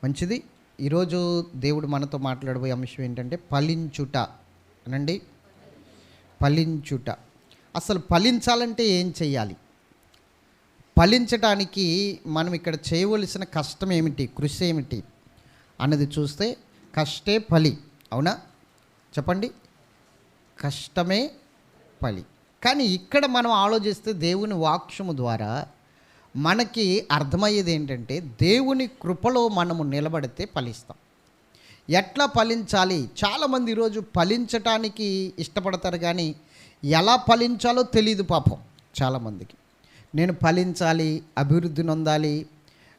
మంచిది. ఈరోజు దేవుడు మనతో మాట్లాడబోయే అంశం ఏంటంటే ఫలించుట అనండి. ఫలించుట. అసలు ఫలించాలంటే ఏం చెయ్యాలి? ఫలించటానికి మనం ఇక్కడ చేయవలసిన కష్టం ఏమిటి, కృషి ఏమిటి అన్నది చూస్తే కష్టే ఫలి. అవునా? చెప్పండి. కష్టమే ఫలి. కానీ ఇక్కడ మనం ఆలోచిస్తే దేవుని వాక్యము ద్వారా మనకి అర్థమయ్యేది ఏంటంటే దేవుని కృపలో మనము నిలబడితే ఫలిస్తాం. ఎట్లా ఫలించాలి? చాలామంది ఈరోజు ఫలించటానికి ఇష్టపడతారు, కానీ ఎలా ఫలించాలో తెలియదు పాపం చాలామందికి. నేను ఫలించాలి, అభివృద్ధి నొందాలి,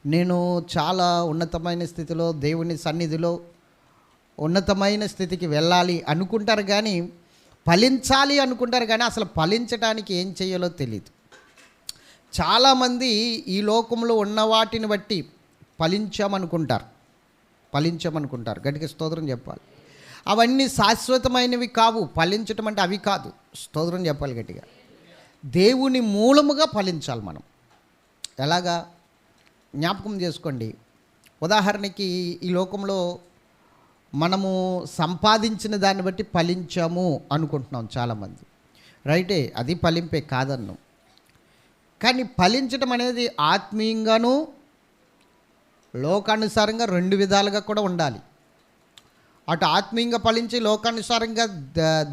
నేను చాలా ఉన్నతమైన స్థితిలో దేవుని సన్నిధిలో ఉన్నతమైన స్థితికి వెళ్ళాలి అనుకుంటారు, కానీ ఫలించాలి అనుకుంటారు, కానీ అసలు ఫలించడానికి ఏం చేయాలో తెలియదు. చాలామంది ఈ లోకంలో ఉన్న వాటిని బట్టి ఫలించామనుకుంటారు. గట్టిగా స్తోత్రం చెప్పాలి. అవన్నీ శాశ్వతమైనవి కావు. ఫలించటం అంటే అవి కాదు. స్తోత్రం చెప్పాలి గట్టిగా. దేవుని మూలముగా ఫలించాలి మనం. ఎలాగా? జ్ఞాపకం చేసుకోండి. ఉదాహరణకి ఈ లోకంలో మనము సంపాదించిన దాన్ని బట్టి ఫలించాము అనుకుంటున్నాం చాలామంది. రైటే, అది ఫలింపే కాదన్నాం. కానీ ఫలించటం అనేది ఆత్మీయంగాను లోకానుసారంగా రెండు విధాలుగా కూడా ఉండాలి. అటు ఆత్మీయంగా ఫలించి లోకానుసారంగా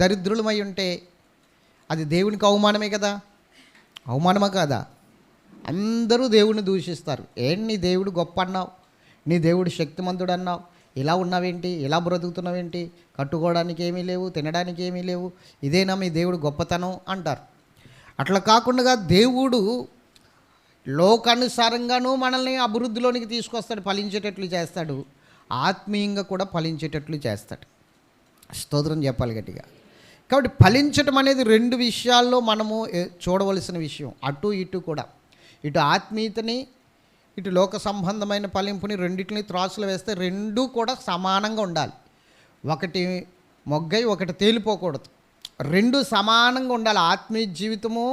దరిద్రులమై ఉంటే అది దేవునికి అవమానమే కదా. అవమానమా కాదా? అందరూ దేవుడిని దూషిస్తారు. నీ దేవుడు గొప్ప అన్నావు, నీ దేవుడు శక్తిమంతుడు అన్నావు, ఇలా ఉన్నావేంటి, ఇలా బ్రతుకుతున్నావేంటి, కట్టుకోవడానికి ఏమీ లేవు, తినడానికి ఏమీ లేవు, ఇదేనా మీ దేవుడు గొప్పతనం అంటారు. అట్లా కాకుండా దేవుడు లోకానుసారంగానూ మనల్ని అభివృద్ధిలోనికి తీసుకొస్తాడు, ఫలించేటట్లు చేస్తాడు, ఆత్మీయంగా కూడా ఫలించేటట్లు చేస్తాడు. స్తోత్రం చెప్పాలి గట్టిగా. కాబట్టి ఫలించటం అనేది రెండు విషయాల్లో మనము చూడవలసిన విషయం. అటు ఇటు కూడా, ఇటు ఆత్మీయతని ఇటు లోక సంబంధమైన ఫలింపుని రెండింటిని త్రాసులు వేస్తే రెండూ కూడా సమానంగా ఉండాలి. ఒకటి మొగ్గై ఒకటి తేలిపోకూడదు. రెండు సమానంగా ఉండాలి. ఆత్మీయ జీవితము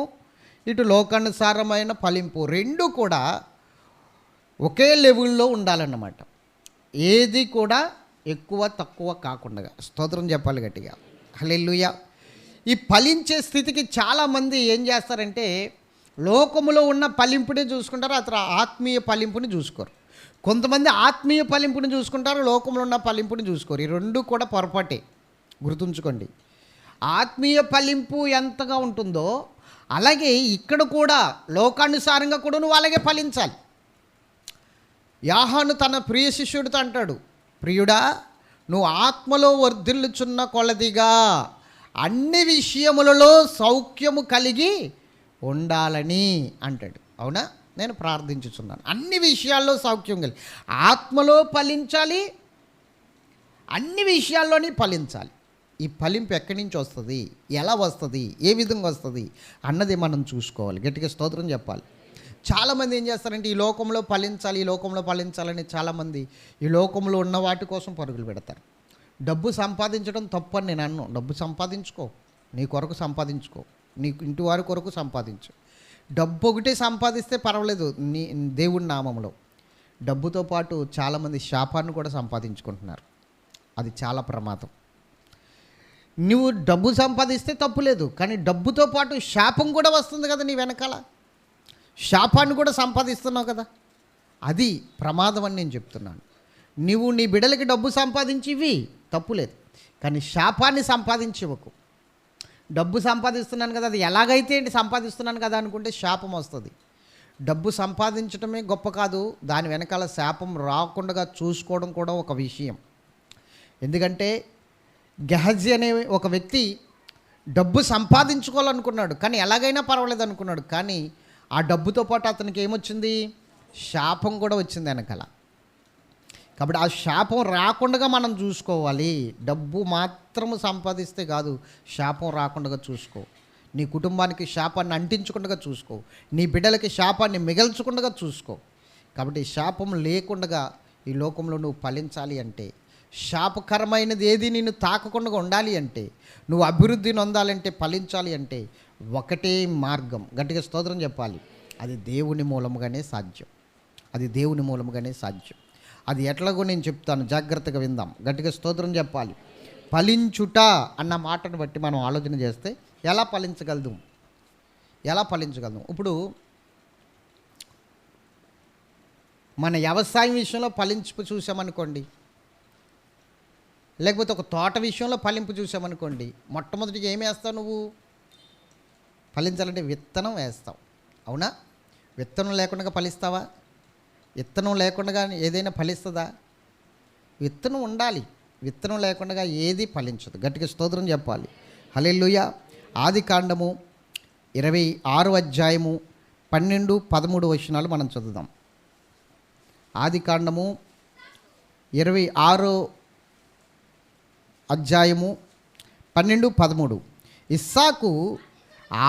ఇటు లోకానుసారమైన ఫలింపు రెండు కూడా ఒకే లెవెల్లో ఉండాలన్నమాట. ఏది కూడా ఎక్కువ తక్కువ కాకుండా. స్తోత్రం చెప్పాలి గట్టిగా. హల్లెలూయా. ఈ ఫలించే స్థితికి చాలామంది ఏం చేస్తారంటే లోకములో ఉన్న ఫలింపుని చూసుకుంటారు, అతను ఆత్మీయ ఫలింపుని చూసుకోరు. కొంతమంది ఆత్మీయ ఫలింపుని చూసుకుంటారు, లోకంలో ఉన్న ఫలింపుని చూసుకోరు. ఈ రెండు కూడా పొరపాటే, గుర్తుంచుకోండి. ఆత్మీయ ఫలింపు ఎంతగా ఉంటుందో అలాగే ఇక్కడ కూడా లోకానుసారంగా కూడా నువ్వు అలాగే ఫలించాలి. యోహాను తన ప్రియ శిష్యుడితో అంటాడు, ప్రియుడా, నువ్వు ఆత్మలో వర్ధిల్లుచున్న కొలదిగా అన్ని విషయములలో సౌఖ్యము కలిగి ఉండాలని అంటాడు. అవునా? నేను ప్రార్థించుచున్నాను. అన్ని విషయాల్లో సౌఖ్యం కలిగి ఆత్మలో ఫలించాలి, అన్ని విషయాల్లోని ఫలించాలి. ఈ ఫలింపు ఎక్కడి నుంచి వస్తుంది, ఎలా వస్తుంది, ఏ విధంగా వస్తుంది అన్నది మనం చూసుకోవాలి. గట్టిగా స్తోత్రం చెప్పాలి. చాలామంది ఏం చేస్తారంటే ఈ లోకంలో ఫలించాలి, ఈ లోకంలో ఫలించాలని చాలామంది ఈ లోకంలో ఉన్న వాటి కోసం పరుగులు పెడతారు. డబ్బు సంపాదించడం తప్పు అని నేను అన్నాను. డబ్బు సంపాదించుకో, నీ కొరకు సంపాదించుకో, నీ ఇంటి వారి కొరకు సంపాదించు. డబ్బు ఒకటే సంపాదిస్తే పర్వాలేదు నీ దేవుడి నామంలో. డబ్బుతో పాటు చాలామంది శాపాన్ని కూడా సంపాదించుకుంటున్నారు. అది చాలా ప్రమాదం. నువ్వు డబ్బు సంపాదిస్తే తప్పు లేదు, కానీ డబ్బుతో పాటు శాపం కూడా వస్తుంది కదా నీ వెనకాల. శాపాన్ని కూడా సంపాదిస్తున్నావు కదా, అది ప్రమాదం అని నేను చెప్తున్నాను. నువ్వు నీ బిడ్డలకి డబ్బు సంపాదించి ఇవి తప్పు లేదు, కానీ శాపాన్ని సంపాదించివ్వకు. డబ్బు సంపాదిస్తున్నాను కదా, అది ఎలాగైతే ఏంటి సంపాదిస్తున్నాను కదా అనుకుంటే శాపం వస్తుంది. డబ్బు సంపాదించడమే గొప్ప కాదు, దాని వెనకాల శాపం రాకుండా చూసుకోవడం కూడా ఒక విషయం. ఎందుకంటే గెహజీ అనే ఒక వ్యక్తి డబ్బు సంపాదించుకోవాలనుకున్నాడు, కానీ ఎలాగైనా పర్వాలేదు అనుకున్నాడు. కానీ ఆ డబ్బుతో పాటు అతనికి ఏమొచ్చింది? శాపం కూడా వచ్చింది వెనకాల. కాబట్టి ఆ శాపం రాకుండా మనం చూసుకోవాలి. డబ్బు మాత్రము సంపాదిస్తే కాదు, శాపం రాకుండా చూసుకో. నీ కుటుంబానికి శాపాన్ని అంటించకుండా చూసుకో, నీ బిడ్డలకి శాపాన్ని మిగల్చకుండా చూసుకో. కాబట్టి శాపం లేకుండా ఈ లోకంలో నువ్వు ఫలించాలి అంటే, శాపకరమైనది ఏది నిన్ను తాకకుండా ఉండాలి అంటే, నువ్వు అభివృద్ధి నొందాలంటే, ఫలించాలి అంటే ఒకటే మార్గం. గట్టిగా స్తోత్రం చెప్పాలి. అది దేవుని మూలముగానే సాధ్యం. అది ఎట్లాగో నేను చెప్తాను, జాగ్రత్తగా విందాం, గట్టిగా స్తోత్రం చెప్పాలి. ఫలించుట అన్న మాటను బట్టి మనం ఆలోచన చేస్తే ఎలా ఫలించగలదు? ఇప్పుడు మన వ్యవసాయం విషయంలో ఫలింపు చూసామనుకోండి, లేకపోతే ఒక తోట విషయంలో ఫలింపు చూసామనుకోండి, మొట్టమొదటిగా ఏమి వేస్తావు? నువ్వు ఫలించాలంటే విత్తనం వేస్తావు, అవునా? విత్తనం లేకుండా ఫలిస్తావా? విత్తనం లేకుండా ఏదైనా ఫలిస్తుందా? విత్తనం ఉండాలి, విత్తనం లేకుండా ఏది ఫలించదు. గట్టిగా స్తోత్రం చెప్పాలి. హల్లెలూయా. ఆదికాండము 26వ అధ్యాయము 12, 13 వచనాలు మనం చదువుదాం. ఆదికాండము 26వ అధ్యాయము 12, 13. ఇస్సాకు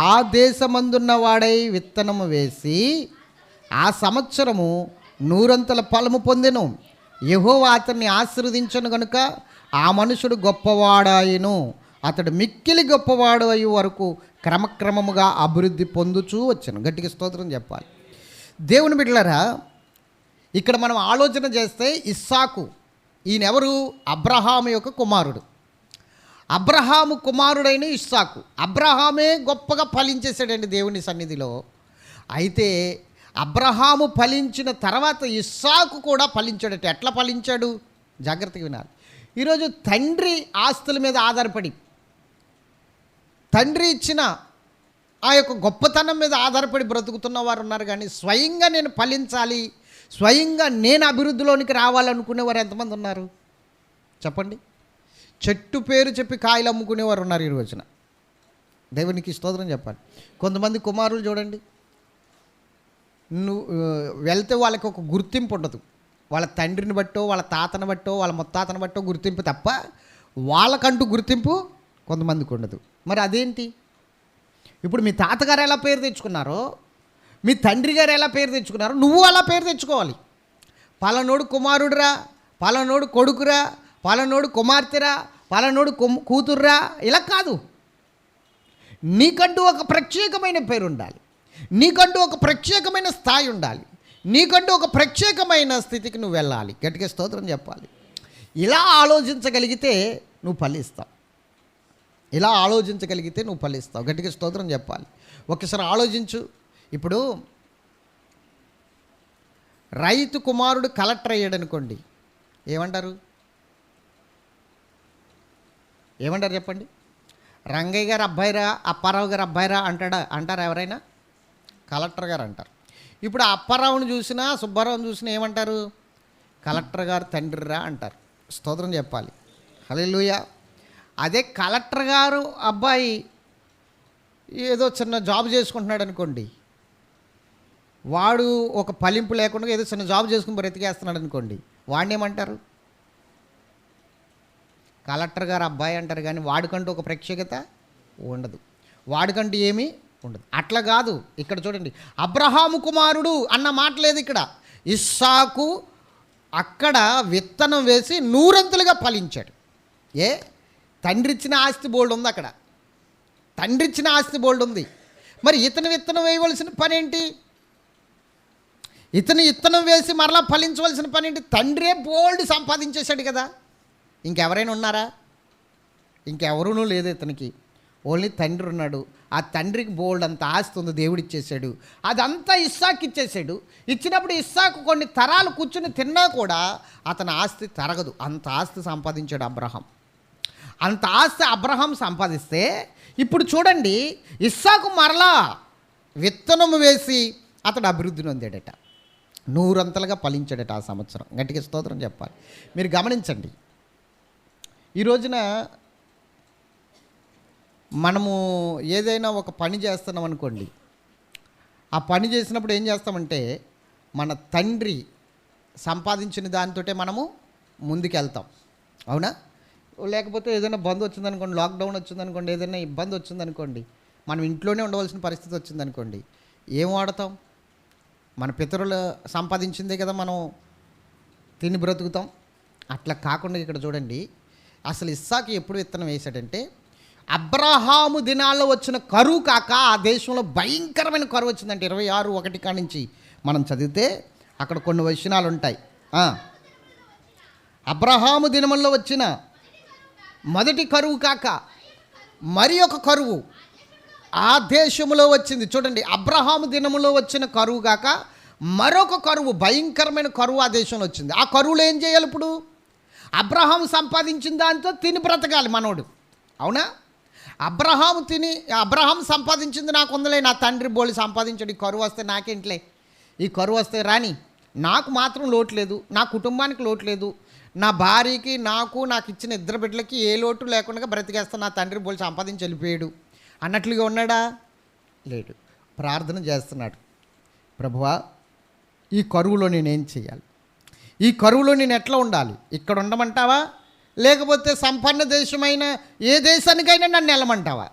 ఆ దేశమందున్న వాడై విత్తనము వేసి ఆ సంవత్సరము 100 ఫలము పొందెను. యెహోవా అతన్ని ఆశీర్వదించను గనుక ఆ మనుషుడు గొప్పవాడాయను. అతడు మిక్కిలి గొప్పవాడు అయ్యే వరకు క్రమక్రమముగా అభివృద్ధి పొందుచూ వచ్చాను. గట్టిగా స్తోత్రం చెప్పాలి. దేవుని బిడ్డలారా, ఇక్కడ మనం ఆలోచన చేస్తే ఇస్సాకు ఈయనెవరు? అబ్రహాము యొక్క కుమారుడు. అబ్రహాము కుమారుడైన ఇస్సాకు. అబ్రహామే గొప్పగా ఫలించేశాడండి దేవుని సన్నిధిలో. అయితే అబ్రహాము ఫలించిన తర్వాత ఇస్సాకు కూడా ఫలించాడట. ఎట్లా ఫలించాడు? జాగ్రత్తగా వినాలి. ఈరోజు తండ్రి ఆస్తుల మీద ఆధారపడి, తండ్రి ఇచ్చిన ఆ యొక్క గొప్పతనం మీద ఆధారపడి బ్రతుకుతున్న వారు ఉన్నారు. కానీ స్వయంగా నేను ఫలించాలి, స్వయంగా నేను అభివృద్ధిలోనికి రావాలనుకునేవారు ఎంతమంది ఉన్నారు చెప్పండి? చెట్టు పేరు చెప్పి కాయలు అమ్ముకునేవారు ఉన్నారు ఈ రోజున. దేవునికి స్తోత్రం చెప్పాలి. కొంతమంది కుమారులు చూడండి, నువ్వు వెళ్తే వాళ్ళకి ఒక గుర్తింపు ఉండదు. వాళ్ళ తండ్రిని బట్టో, వాళ్ళ తాతను బట్టో, వాళ్ళ ముత్తాతను బట్టో గుర్తింపు తప్ప వాళ్ళకంటూ గుర్తింపు కొంతమందికి ఉండదు. మరి అదేంటి? ఇప్పుడు మీ తాతగారు ఎలా పేరు తెచ్చుకున్నారో, మీ తండ్రి గారు ఎలా పేరు తెచ్చుకున్నారో నువ్వు అలా పేరు తెచ్చుకోవాలి. పలానోడు కుమారుడురా, పలానోడు కొడుకురా, పలానోడు కుమార్తెరా, పలానోడు కూతుర్రా, ఇలా కాదు. నీకంటూ ఒక ప్రత్యేకమైన పేరు ఉండాలి, నీకంటూ ఒక ప్రత్యేకమైన స్థాయి ఉండాలి, నీకంటూ ఒక ప్రత్యేకమైన స్థితికి నువ్వు వెళ్ళాలి. గట్టిగా స్తోత్రం చెప్పాలి. ఇలా ఆలోచించగలిగితే నువ్వు ఫలిస్తావు. ఇలా ఆలోచించగలిగితే నువ్వు ఫలిస్తావు. గట్టిగా స్తోత్రం చెప్పాలి. ఒకసారి ఆలోచించు. ఇప్పుడు రైతు కుమారుడు కలెక్టర్ అయ్యాడు అనుకోండి, ఏమంటారు చెప్పండి? రంగయ్య గారు అబ్బాయిరా, అప్పారావు గారు అబ్బాయిరా అంటారా ఎవరైనా? కలెక్టర్ గారు అంటారు. ఇప్పుడు అప్పారావుని చూసినా, సుబ్బారావుని చూసినా ఏమంటారు? కలెక్టర్ గారు తండ్రిరా అంటారు. స్తోత్రం చెప్పాలి. హల్లెలూయా. అదే కలెక్టర్ గారు అబ్బాయి ఏదో చిన్న జాబ్ చేసుకుంటున్నాడు అనుకోండి, వాడు ఒక ఫలింపు లేకుండా ఏదో చిన్న జాబ్ చేసుకుని బ్రతికేస్తున్నాడు అనుకోండి, వాడిని ఏమంటారు? కలెక్టర్ గారు అబ్బాయి అంటారు. కానీ వాడికంటూ ఒక ప్రత్యేకత ఉండదు, వాడికంటూ ఏమీ ఉండదు. అట్లా కాదు. ఇక్కడ చూడండి, అబ్రహాము కుమారుడు అన్న మాట లేదు ఇక్కడ. ఇస్సాకు అక్కడ విత్తనం వేసి 100 ఫలించాడు. తండ్రి ఇచ్చిన ఆస్తి బోల్డ్ ఉంది అక్కడ, తండ్రి ఇచ్చిన ఆస్తి బోల్డ్ ఉంది. మరి ఇతను విత్తనం వేయవలసిన పని ఏంటి? ఇతను విత్తనం వేసి మరలా ఫలించవలసిన పని ఏంటి? తండ్రే బోల్డ్ సంపాదించేశాడు కదా. ఇంకెవరైనా ఉన్నారా? ఇంకెవరూ లేదు ఇతనికి. ఓన్లీ తండ్రి ఉన్నాడు. ఆ తండ్రికి బోల్డ్ అంత ఆస్తి ఉంది, దేవుడు ఇచ్చేసాడు. అదంతా ఇస్సాకు ఇచ్చేసాడు. ఇచ్చినప్పుడు ఇస్సాకు కొన్ని తరాలు కూర్చుని తిన్నా కూడా అతని ఆస్తి తరగదు. అంత ఆస్తి సంపాదించాడు అబ్రహాం. అంత ఆస్తి అబ్రహాం సంపాదిస్తే ఇప్పుడు చూడండి, ఇస్సాకు మరలా విత్తనము వేసి అతడు అభివృద్ధి నొందాడట, 100 ఫలించాడట ఆ సంవత్సరం. గట్టిగా స్తోత్రం చెప్పాలి. మీరు గమనించండి, ఈ రోజున మనము ఏదైనా ఒక పని చేస్తున్నాం అనుకోండి, ఆ పని చేసినప్పుడు ఏం చేస్తామంటే మన తండ్రి సంపాదించిన దానితోటే మనము ముందుకెళ్తాం, అవునా? లేకపోతే ఏదైనా బంద్ వచ్చిందనుకోండి, లాక్డౌన్ వచ్చిందనుకోండి, ఏదైనా ఇబ్బంది వచ్చిందనుకోండి, మనం ఇంట్లోనే ఉండవలసిన పరిస్థితి వచ్చిందనుకోండి, ఏం వాడతాం? మన పితరులు సంపాదించిందే కదా మనం తిని బ్రతుకుతాం. అట్లా కాకుండా ఇక్కడ చూడండి, అసలు ఇస్సాకు ఎప్పుడు విత్తనం వేశాడంటే అబ్రహాము దినాల్లో వచ్చిన కరువు కాక ఆ దేశంలో భయంకరమైన కరువు వచ్చిందంటే 26:1 కాడి నుంచి మనం చదివితే అక్కడ కొన్ని వచనాలు ఉంటాయి. అబ్రహాము దినముల్లో వచ్చిన మొదటి కరువు కాక మరి ఒక కరువు ఆ దేశములో వచ్చింది. చూడండి, అబ్రహాము దినములో వచ్చిన కరువు కాక మరొక కరువు, భయంకరమైన కరువు ఆ దేశంలో వచ్చింది. ఆ కరువులో ఏం చేయాలి? ఇప్పుడు అబ్రహాము సంపాదించిన దాంతో తిని బ్రతకాలి మనోడు. అవునా? అబ్రహాం సంపాదించింది నాకు ఉందలే, నా తండ్రి బోళి సంపాదించాడు, ఈ కరువు వస్తే నాకేంట్లే, ఈ కరువు వస్తే రాని, నాకు మాత్రం లోటు లేదు, నా కుటుంబానికి లోటు లేదు, నా భార్యకి నాకు ఇచ్చిన ఇద్దరు బిడ్డలకి ఏ లోటు లేకుండా బ్రతికేస్తాను, నా తండ్రి బోళి సంపాదించి వెళ్ళిపోయాడు అన్నట్లుగా ఉన్నాడా? లేడు. ప్రార్థన చేస్తున్నాడు, ప్రభువా ఈ కరువులో నేనేం చేయాలి? ఈ కరువులో నేను ఎట్లా ఉండాలి? ఇక్కడ ఉండమంటావా, లేకపోతే సంపన్న దేశమైన ఏ దేశానికైనా నన్ను వెళ్ళమంటావా?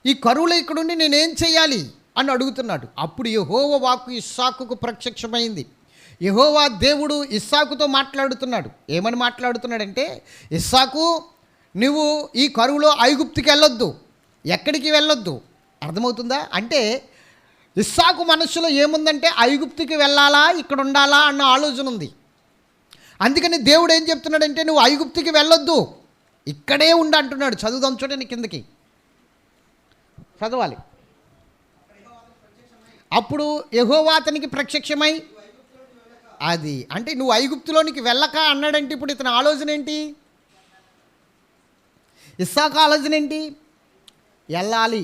ఈ కరువులో ఇక్కడుండి నేనేం చేయాలి అని అడుగుతున్నాడు. అప్పుడు యెహోవా వాక్కు ఇస్సాకుకు ప్రత్యక్షమైంది. యెహోవా దేవుడు ఇస్సాకుతో మాట్లాడుతున్నాడు. ఏమని మాట్లాడుతున్నాడంటే, ఇస్సాకు నువ్వు ఈ కరువులో ఐగుప్తుకి వెళ్ళొద్దు, ఎక్కడికి వెళ్ళొద్దు. అర్థమవుతుందా? అంటే ఇస్సాకు మనస్సులో ఏముందంటే ఐగుప్తుకి వెళ్ళాలా, ఇక్కడ ఉండాలా అన్న ఆలోచన ఉంది. అందుకని దేవుడు ఏం చెప్తున్నాడంటే, నువ్వు ఐగుప్తుకి వెళ్ళొద్దు, ఇక్కడే ఉండు అంటున్నాడు. చదువుదాం చూడండి, కిందకి చదవాలి. అప్పుడు యెహోవా అతనికి ప్రత్యక్షమై, అది అంటే నువ్వు ఐగుప్తులోనికి వెళ్ళక అన్నాడంటే ఇప్పుడు ఇతని ఆలోచన ఏంటి? ఇస్సాకు ఆలోచన ఏంటి? వెళ్ళాలి,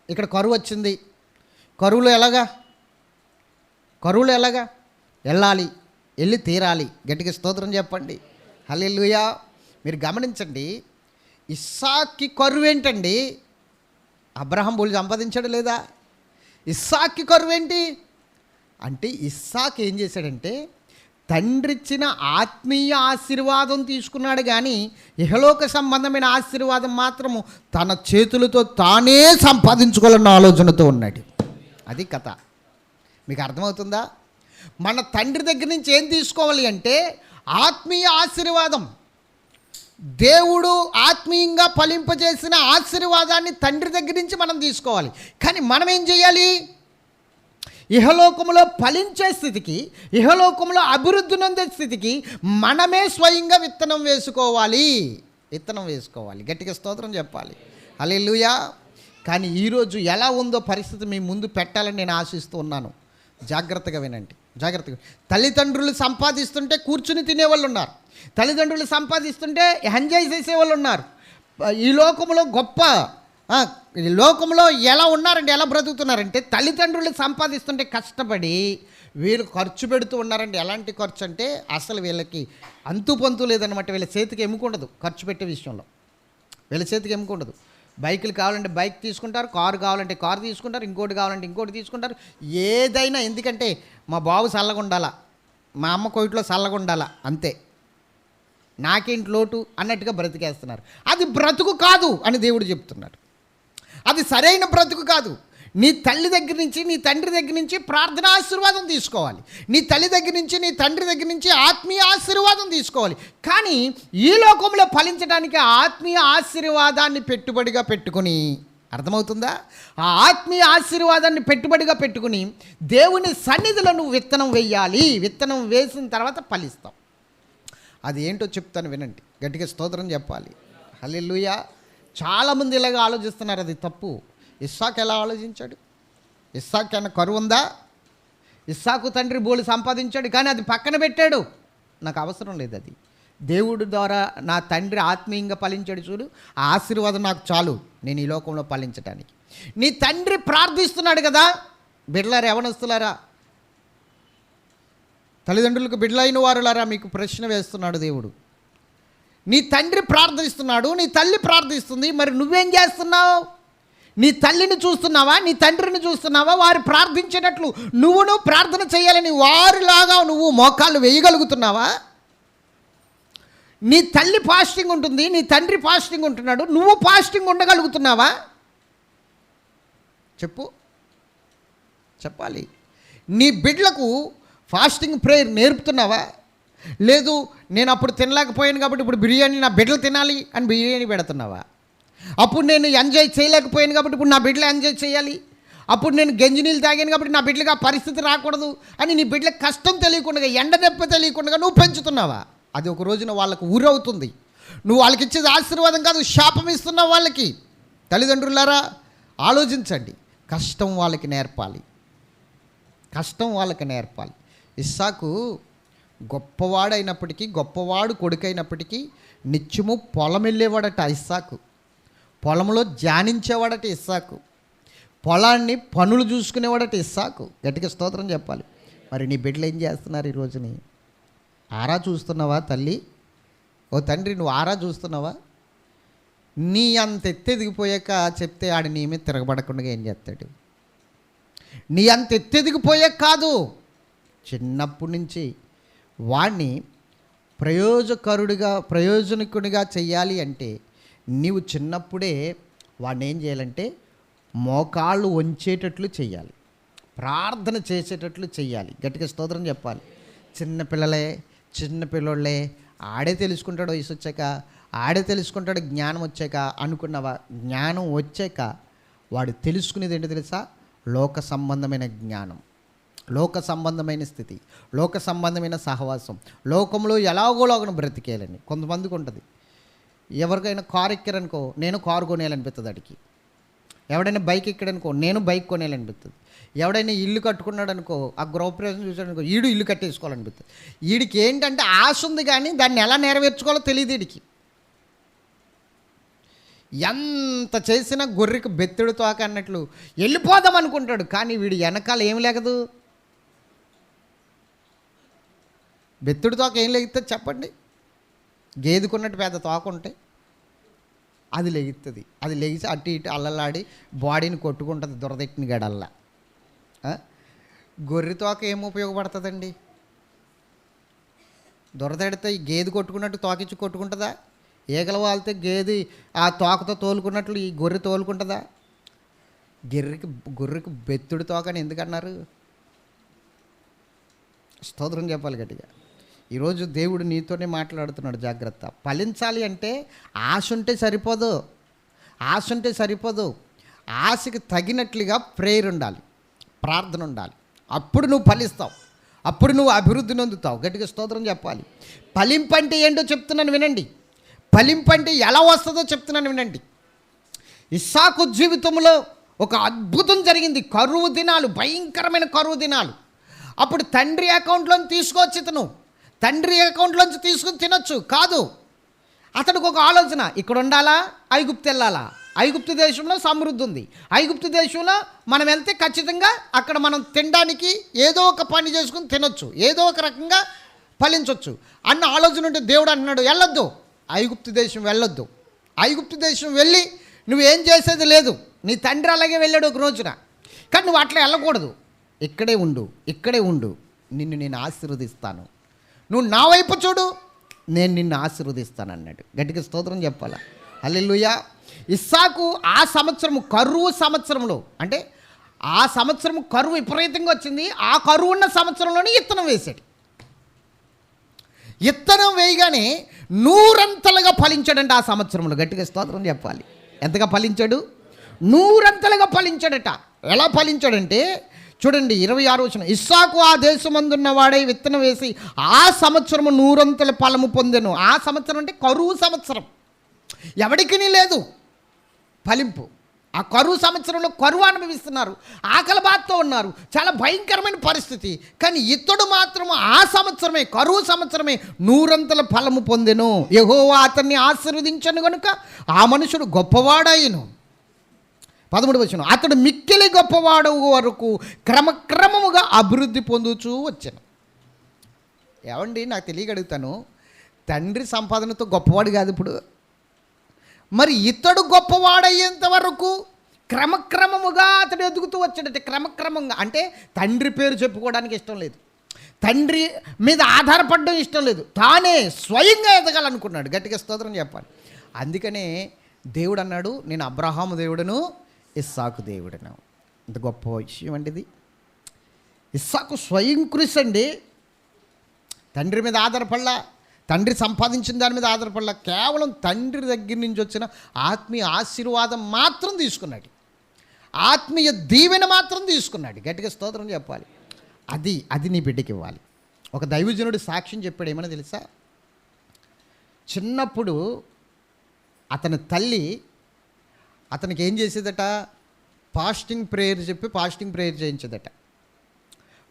ఇక్కడ కరువు వచ్చింది, కరువులో ఎలాగా వెళ్ళాలి, వెళ్ళి తీరాలి. గట్టిగా స్తోత్రం చెప్పండి, హల్లెలూయా. మీరు గమనించండి, ఇస్సాక్కి కరువు ఏంటండి? అబ్రహాం బోళి సంపాదించాడు లేదా? ఇస్సాక్కి కరువు ఏంటి అంటే, ఇస్సాక్ ఏం చేశాడంటే తండ్రిచ్చిన ఆత్మీయ ఆశీర్వాదం తీసుకున్నాడు, కానీ ఇహలోక సంబంధమైన ఆశీర్వాదం మాత్రము తన చేతులతో తానే సంపాదించుకోవాలన్న ఆలోచనతో ఉన్నాడు. అది కథ. మీకు అర్థమవుతుందా? మన తండ్రి దగ్గర నుంచి ఏం తీసుకోవాలి అంటే ఆత్మీయ ఆశీర్వాదం. దేవుడు ఆత్మీయంగా ఫలింపజేసిన ఆశీర్వాదాన్ని తండ్రి దగ్గర నుంచి మనం తీసుకోవాలి. కానీ మనం ఏం చేయాలి? ఇహలోకములో ఫలించే స్థితికి, ఇహలోకములో అభివృద్ధి నొందే స్థితికి మనమే స్వయంగా విత్తనం వేసుకోవాలి. గట్టిగా స్తోత్రం చెప్పాలి, హల్లెలూయా. కానీ ఈరోజు ఎలా ఉందో పరిస్థితి మీ ముందు పెట్టాలని నేను ఆశిస్తూ ఉన్నాను. జాగ్రత్తగా వినండి, జాగ్రత్తగా. తల్లిదండ్రులు సంపాదిస్తుంటే కూర్చుని తినేవాళ్ళు ఉన్నారు, తల్లిదండ్రులు సంపాదిస్తుంటే ఎంజాయ్ చేసేవాళ్ళు ఉన్నారు. ఈ లోకంలో ఎలా ఉన్నారండి, ఎలా బ్రతుకుతున్నారంటే తల్లిదండ్రులు సంపాదిస్తుంటే కష్టపడి వీళ్ళు ఖర్చు పెడుతూ ఉన్నారండి. ఎలాంటి ఖర్చు అంటే అసలు వీళ్ళకి అంతు పొంతు లేదనమాట. వీళ్ళ చేతికి ఎముకుండదు ఖర్చు పెట్టే విషయంలో, వీళ్ళ చేతికి ఎముకుండదు. బైకులు కావాలంటే బైక్ తీసుకుంటారు, కారు కావాలంటే కారు తీసుకుంటారు, ఇంకోటి కావాలంటే ఇంకోటి తీసుకుంటారు, ఏదైనా. ఎందుకంటే మా బాబు చల్లగా ఉండాలా, మా అమ్మ కోయిట్లో చల్లగా ఉండాలా, అంతే, నాకేంటి లోటు అన్నట్టుగా బ్రతికేస్తున్నారు. అది బ్రతుకు కాదు అని దేవుడు చెప్తున్నాడు. అది సరైన బ్రతుకు కాదు. నీ తల్లి దగ్గర నుంచి, నీ తండ్రి దగ్గర నుంచి ప్రార్థన ఆశీర్వాదం తీసుకోవాలి. నీ తల్లి దగ్గర నుంచి, నీ తండ్రి దగ్గర నుంచి ఆత్మీయ ఆశీర్వాదం తీసుకోవాలి. కానీ ఈ లోకంలో ఫలించడానికి ఆత్మీయ ఆశీర్వాదాన్ని పెట్టుబడిగా పెట్టుకుని, అర్థమవుతుందా? ఆ ఆత్మీయ ఆశీర్వాదాన్ని పెట్టుబడిగా పెట్టుకుని దేవుని సన్నిధిలో నువ్వు విత్తనం వేయాలి. విత్తనం వేసిన తర్వాత ఫలిస్తావు. అది ఏంటో చెప్తాను వినండి, గట్టిగా స్తోత్రం చెప్పాలి, హల్లెలూయా. చాలామంది ఇలాగ ఆలోచిస్తున్నారు, అది తప్పు. ఇస్సాకు ఎలా ఆలోచించాడు? ఇస్సాకు అన్న కరువు ఉందా? ఇస్సాకు తండ్రి బోళి సంపాదించాడు, కానీ అది పక్కన పెట్టాడు. నాకు అవసరం లేదు, అది దేవుడి ద్వారా నా తండ్రి ఆత్మీయంగా ఫలించాడు చూడు, ఆ ఆశీర్వాదం నాకు చాలు నేను ఈ లోకంలో ఫలించడానికి. నీ తండ్రి ప్రార్థిస్తున్నాడు కదా, బిడ్డలారా, యవనస్తులారా, తల్లిదండ్రులకు బిడ్డలైన వారులారా, మీకు ప్రశ్న వేస్తున్నాడు దేవుడు. నీ తండ్రి ప్రార్థిస్తున్నాడు, నీ తల్లి ప్రార్థిస్తుంది, మరి నువ్వేం చేస్తున్నావు? నీ తల్లిని చూస్తున్నావా, నీ తండ్రిని చూస్తున్నావా? వారు ప్రార్థించేటట్లు నువ్వు ప్రార్థన చేయాలని వారిలాగా నువ్వు మోకాళ్ళు వేయగలుగుతున్నావా? నీ తల్లి ఫాస్టింగ్ ఉంటుంది, నీ తండ్రి ఫాస్టింగ్ ఉంటున్నాడు, నువ్వు ఫాస్టింగ్ ఉండగలుగుతున్నావా? చెప్పాలి. నీ బిడ్డలకు ఫాస్టింగ్ ప్రేయర్ నేర్పుతున్నావా? లేదు, నేను అప్పుడు తినలేకపోయాను కాబట్టి ఇప్పుడు బిర్యానీ నా బిడ్డలు తినాలి అని బిర్యానీ పెడుతున్నావా? అప్పుడు నేను ఎంజాయ్ చేయలేకపోయాను కాబట్టి ఇప్పుడు నా బిడ్డలు ఎంజాయ్ చేయాలి, అప్పుడు నేను గంజి నీళ్ళు తాగాను కాబట్టి నా బిడ్డలకు ఆ పరిస్థితి రాకూడదు అని నీ బిడ్డలకు కష్టం తెలియకుండా, ఎండ దెబ్బ తెలియకుండా నువ్వు పెంచుతున్నావా? అది ఒక రోజున వాళ్ళకు ఊరవుతుంది. నువ్వు వాళ్ళకి ఇచ్చేది ఆశీర్వాదం కాదు, శాపం ఇస్తున్నావు వాళ్ళకి. తల్లిదండ్రులారా ఆలోచించండి. కష్టం వాళ్ళకి నేర్పాలి, కష్టం వాళ్ళకి నేర్పాలి. ఇస్సాకు గొప్పవాడైనప్పటికీ, గొప్పవాడు కొడుకైనప్పటికీ నిత్యము పొలం వెళ్ళేవాడట ఇస్సాకు. పొలంలో ధ్యానించేవాడట ఇస్సాకు. పొలాన్ని పనులు చూసుకునేవాడట ఇస్సాకు. గట్టిగా స్తోత్రం చెప్పాలి. మరి నీ బిడ్డలు ఏం చేస్తున్నారు ఈ రోజుని? ఆరా చూస్తున్నావా తల్లి? ఓ తండ్రి, నువ్వు ఆరా చూస్తున్నావా? నీ అంత ఎత్తెదిగిపోయాక చెప్తే ఆడు నీ మీద తిరగబడకుండా ఏం చేస్తాడు? నీ అంత ఎత్తెదిగిపోయాక కాదు, చిన్నప్పటి నుంచి వాడిని ప్రయోజనకుడిగా చెయ్యాలి అంటే నీవు చిన్నప్పుడే వాడిని ఏం చేయాలంటే మోకాళ్ళు వంచేటట్లు చెయ్యాలి, ప్రార్థన చేసేటట్లు చెయ్యాలి. గట్టిగా స్తోత్రం చెప్పాలి. చిన్నపిల్లలే ఆడే తెలుసుకుంటాడు, వయసు వచ్చాక ఆడే తెలుసుకుంటాడు, జ్ఞానం వచ్చాక అనుకున్నవా? జ్ఞానం వచ్చాక వాడు తెలుసుకునేది ఏంటో తెలుసా? లోక సంబంధమైన జ్ఞానం, లోక సంబంధమైన స్థితి, లోక సంబంధమైన సహవాసం, లోకంలో ఎలాగోలాగను బ్రతికేయాలని. కొంతమందికి ఉంటుంది. ఎవరికైనా కారు ఎక్కారనుకో, నేను కారు కొనేయాలనిపిస్తుంది అడిగి. ఎవడైనా బైక్ ఎక్కాడనుకో, నేను బైక్ కొనేయాలనిపిస్తుంది. ఎవడైనా ఇల్లు కట్టుకున్నాడు అనుకో, ఆ గృహప్రవేశం చూసాడనుకో, ఈడు ఇల్లు కట్టేసుకోవాలనిపిస్తుంది. వీడికి ఏంటంటే ఆశ ఉంది, కానీ దాన్ని ఎలా నెరవేర్చుకోవాలో తెలియదు వీడికి. ఎంత చేసినా గొర్రెకి బెత్తెడు తోక అన్నట్లు వెళ్ళిపోదాం అనుకుంటాడు, కానీ వీడి వెనకాల ఏం లేకదు. బెత్తెడు తోక ఏం లెగుతుంది చెప్పండి? గేదెకున్నట్టు పెద్ద తోక ఉంటే అది లెగుతుంది. అది లెగిసి అటు ఇటు అల్లలాడి బాడీని కొట్టుకుంటుంది దురదెట్టిన గడల్లా. గొర్రె తోక ఏం ఉపయోగపడుతుందండి? దురదెడితే ఈ గేదె కొట్టుకున్నట్టు తోకిచ్చి కొట్టుకుంటుందా? ఈగల వాళ్తే గేదె ఆ తోకతో తోలుకున్నట్లు ఈ గొర్రె తోలుకుంటుందా? గొర్రెకి బెత్తుడి తోకని ఎందుకన్నారు? స్తోత్రం చెప్పాలి గట్టిగా. ఈరోజు దేవుడు నీతోనే మాట్లాడుతున్నాడు. జాగ్రత్త. ఫలించాలి అంటే ఆశ ఉంటే సరిపోదు, ఆశ ఉంటే సరిపోదు. ఆశకి తగినట్లుగా ప్రేయర్ ఉండాలి, ప్రార్థన ఉండాలి. అప్పుడు నువ్వు ఫలిస్తావు, అప్పుడు నువ్వు అభివృద్ధి నొందుతావు. గట్టిగా స్తోత్రం చెప్పాలి. ఫలింపు అంటే ఏంటో చెప్తున్నాను వినండి. ఫలింపు అంటే ఎలా వస్తుందో చెప్తున్నాను వినండి. ఇస్సాకు జీవితంలో ఒక అద్భుతం జరిగింది. కరువు దినాలు, భయంకరమైన కరువు దినాలు. అప్పుడు తండ్రి అకౌంట్లోంచి తీసుకొచ్చి తండ్రి అకౌంట్లోంచి తీసుకుని తినొచ్చు కాదు. అతడికి ఒక ఆలోచన, ఇక్కడ ఉండాలా, ఐగుప్తు వెళ్ళాలా? ఐగుప్తు దేశంలో సమృద్ధి ఉంది, ఐగుప్తు దేశంలో మనం వెళ్తే ఖచ్చితంగా అక్కడ మనం తినడానికి ఏదో ఒక పని చేసుకుని తినొచ్చు, ఏదో ఒక రకంగా ఫలించవచ్చు అన్న ఆలోచన ఉంటే దేవుడు అంటున్నాడు, వెళ్ళొద్దు, ఐగుప్తు దేశం వెళ్ళొద్దు. ఐగుప్తు దేశం వెళ్ళి నువ్వేం చేసేది లేదు. నీ తండ్రి అలాగే వెళ్ళాడు ఒక రోజున, కానీ నువ్వు అట్లా వెళ్ళకూడదు. ఇక్కడే ఉండు, నిన్ను నేను ఆశీర్వదిస్తాను, నువ్వు నా వైపు చూడు, నేను నిన్ను ఆశీర్వదిస్తాను అన్నాడు. గట్టిగా స్తోత్రం చెప్పాలా. హల్లెలూయా. ఇస్సాకు ఆ సంవత్సరము, కరువు సంవత్సరంలో, అంటే ఆ సంవత్సరం కరువు విపరీతంగా వచ్చింది. ఆ కరువు ఉన్న సంవత్సరంలోనే ఇత్తనం వేశాడు. ఇత్తనం వేయగానే 100 ఫలించాడంట ఆ సంవత్సరంలో. గట్టిగా స్తోత్రం చెప్పాలి. ఎంతగా ఫలించాడు? 100 ఫలించాడట. ఎలా ఫలించాడంటే చూడండి, 26వ వచనం. ఇస్సాకు ఆ దేశమందున్న వాడై విత్తనం వేసి ఆ సంవత్సరము 100 ఫలము పొందెను. ఆ సంవత్సరం అంటే కరువు సంవత్సరం, ఎవడికి లేదు ఫలింపు. ఆ కరువు సంవత్సరంలో కరువు అనుభవిస్తున్నారు, ఆకలి బాధతో ఉన్నారు, చాలా భయంకరమైన పరిస్థితి. కానీ ఇతడు మాత్రం ఆ సంవత్సరమే, కరువు సంవత్సరమే 100 ఫలము పొందెను. యెహోవా అతన్ని ఆశీర్వదించను గనుక ఆ మనుషుడు గొప్పవాడయ్యను. 13వ వచనం. అతడు మిక్కిలి గొప్పవాడు వరకు క్రమక్రమముగా అభివృద్ధి పొందుతూ వచ్చాను. ఏమండి, నాకు తెలియగలుగుతాను, తండ్రి సంపాదనతో గొప్పవాడు కాదు ఇప్పుడు. మరి ఇతడు గొప్పవాడయ్యేంత వరకు క్రమక్రమముగా అతడు ఎదుగుతూ వచ్చాడట. క్రమక్రమంగా అంటే తండ్రి పేరు చెప్పుకోవడానికి ఇష్టం లేదు, తండ్రి మీద ఆధారపడడం ఇష్టం లేదు, తానే స్వయంగా ఎదగాలనుకున్నాడు. గట్టిగా స్తోత్రం చెప్పాలి. అందుకనే దేవుడు అన్నాడు, నేను అబ్రహాము దేవుడును, ఇస్సాకు దేవుడును. ఇంత గొప్ప విషయం అండి ఇది. ఇస్సాకు స్వయం కృషి అండి. తండ్రి మీద ఆధారపడలా, తండ్రి సంపాదించిన దాని మీద ఆధారపడలా, కేవలం తండ్రి దగ్గర నుంచి వచ్చిన ఆత్మీయ ఆశీర్వాదం మాత్రం తీసుకున్నాడు, ఆత్మీయ దీవెన మాత్రం తీసుకున్నాడు. గట్టిగా స్తోత్రం చెప్పాలి. అది నీ బిడ్డకి ఇవ్వాలి. ఒక దైవజనుడు సాక్ష్యం చెప్పాడు, ఏమన్నా తెలుసా? చిన్నప్పుడు అతని తల్లి అతనికి ఏం చేసేదట, ఫాస్టింగ్ ప్రేయర్ చెప్పి ఫాస్టింగ్ ప్రేయర్ చేయించేదట.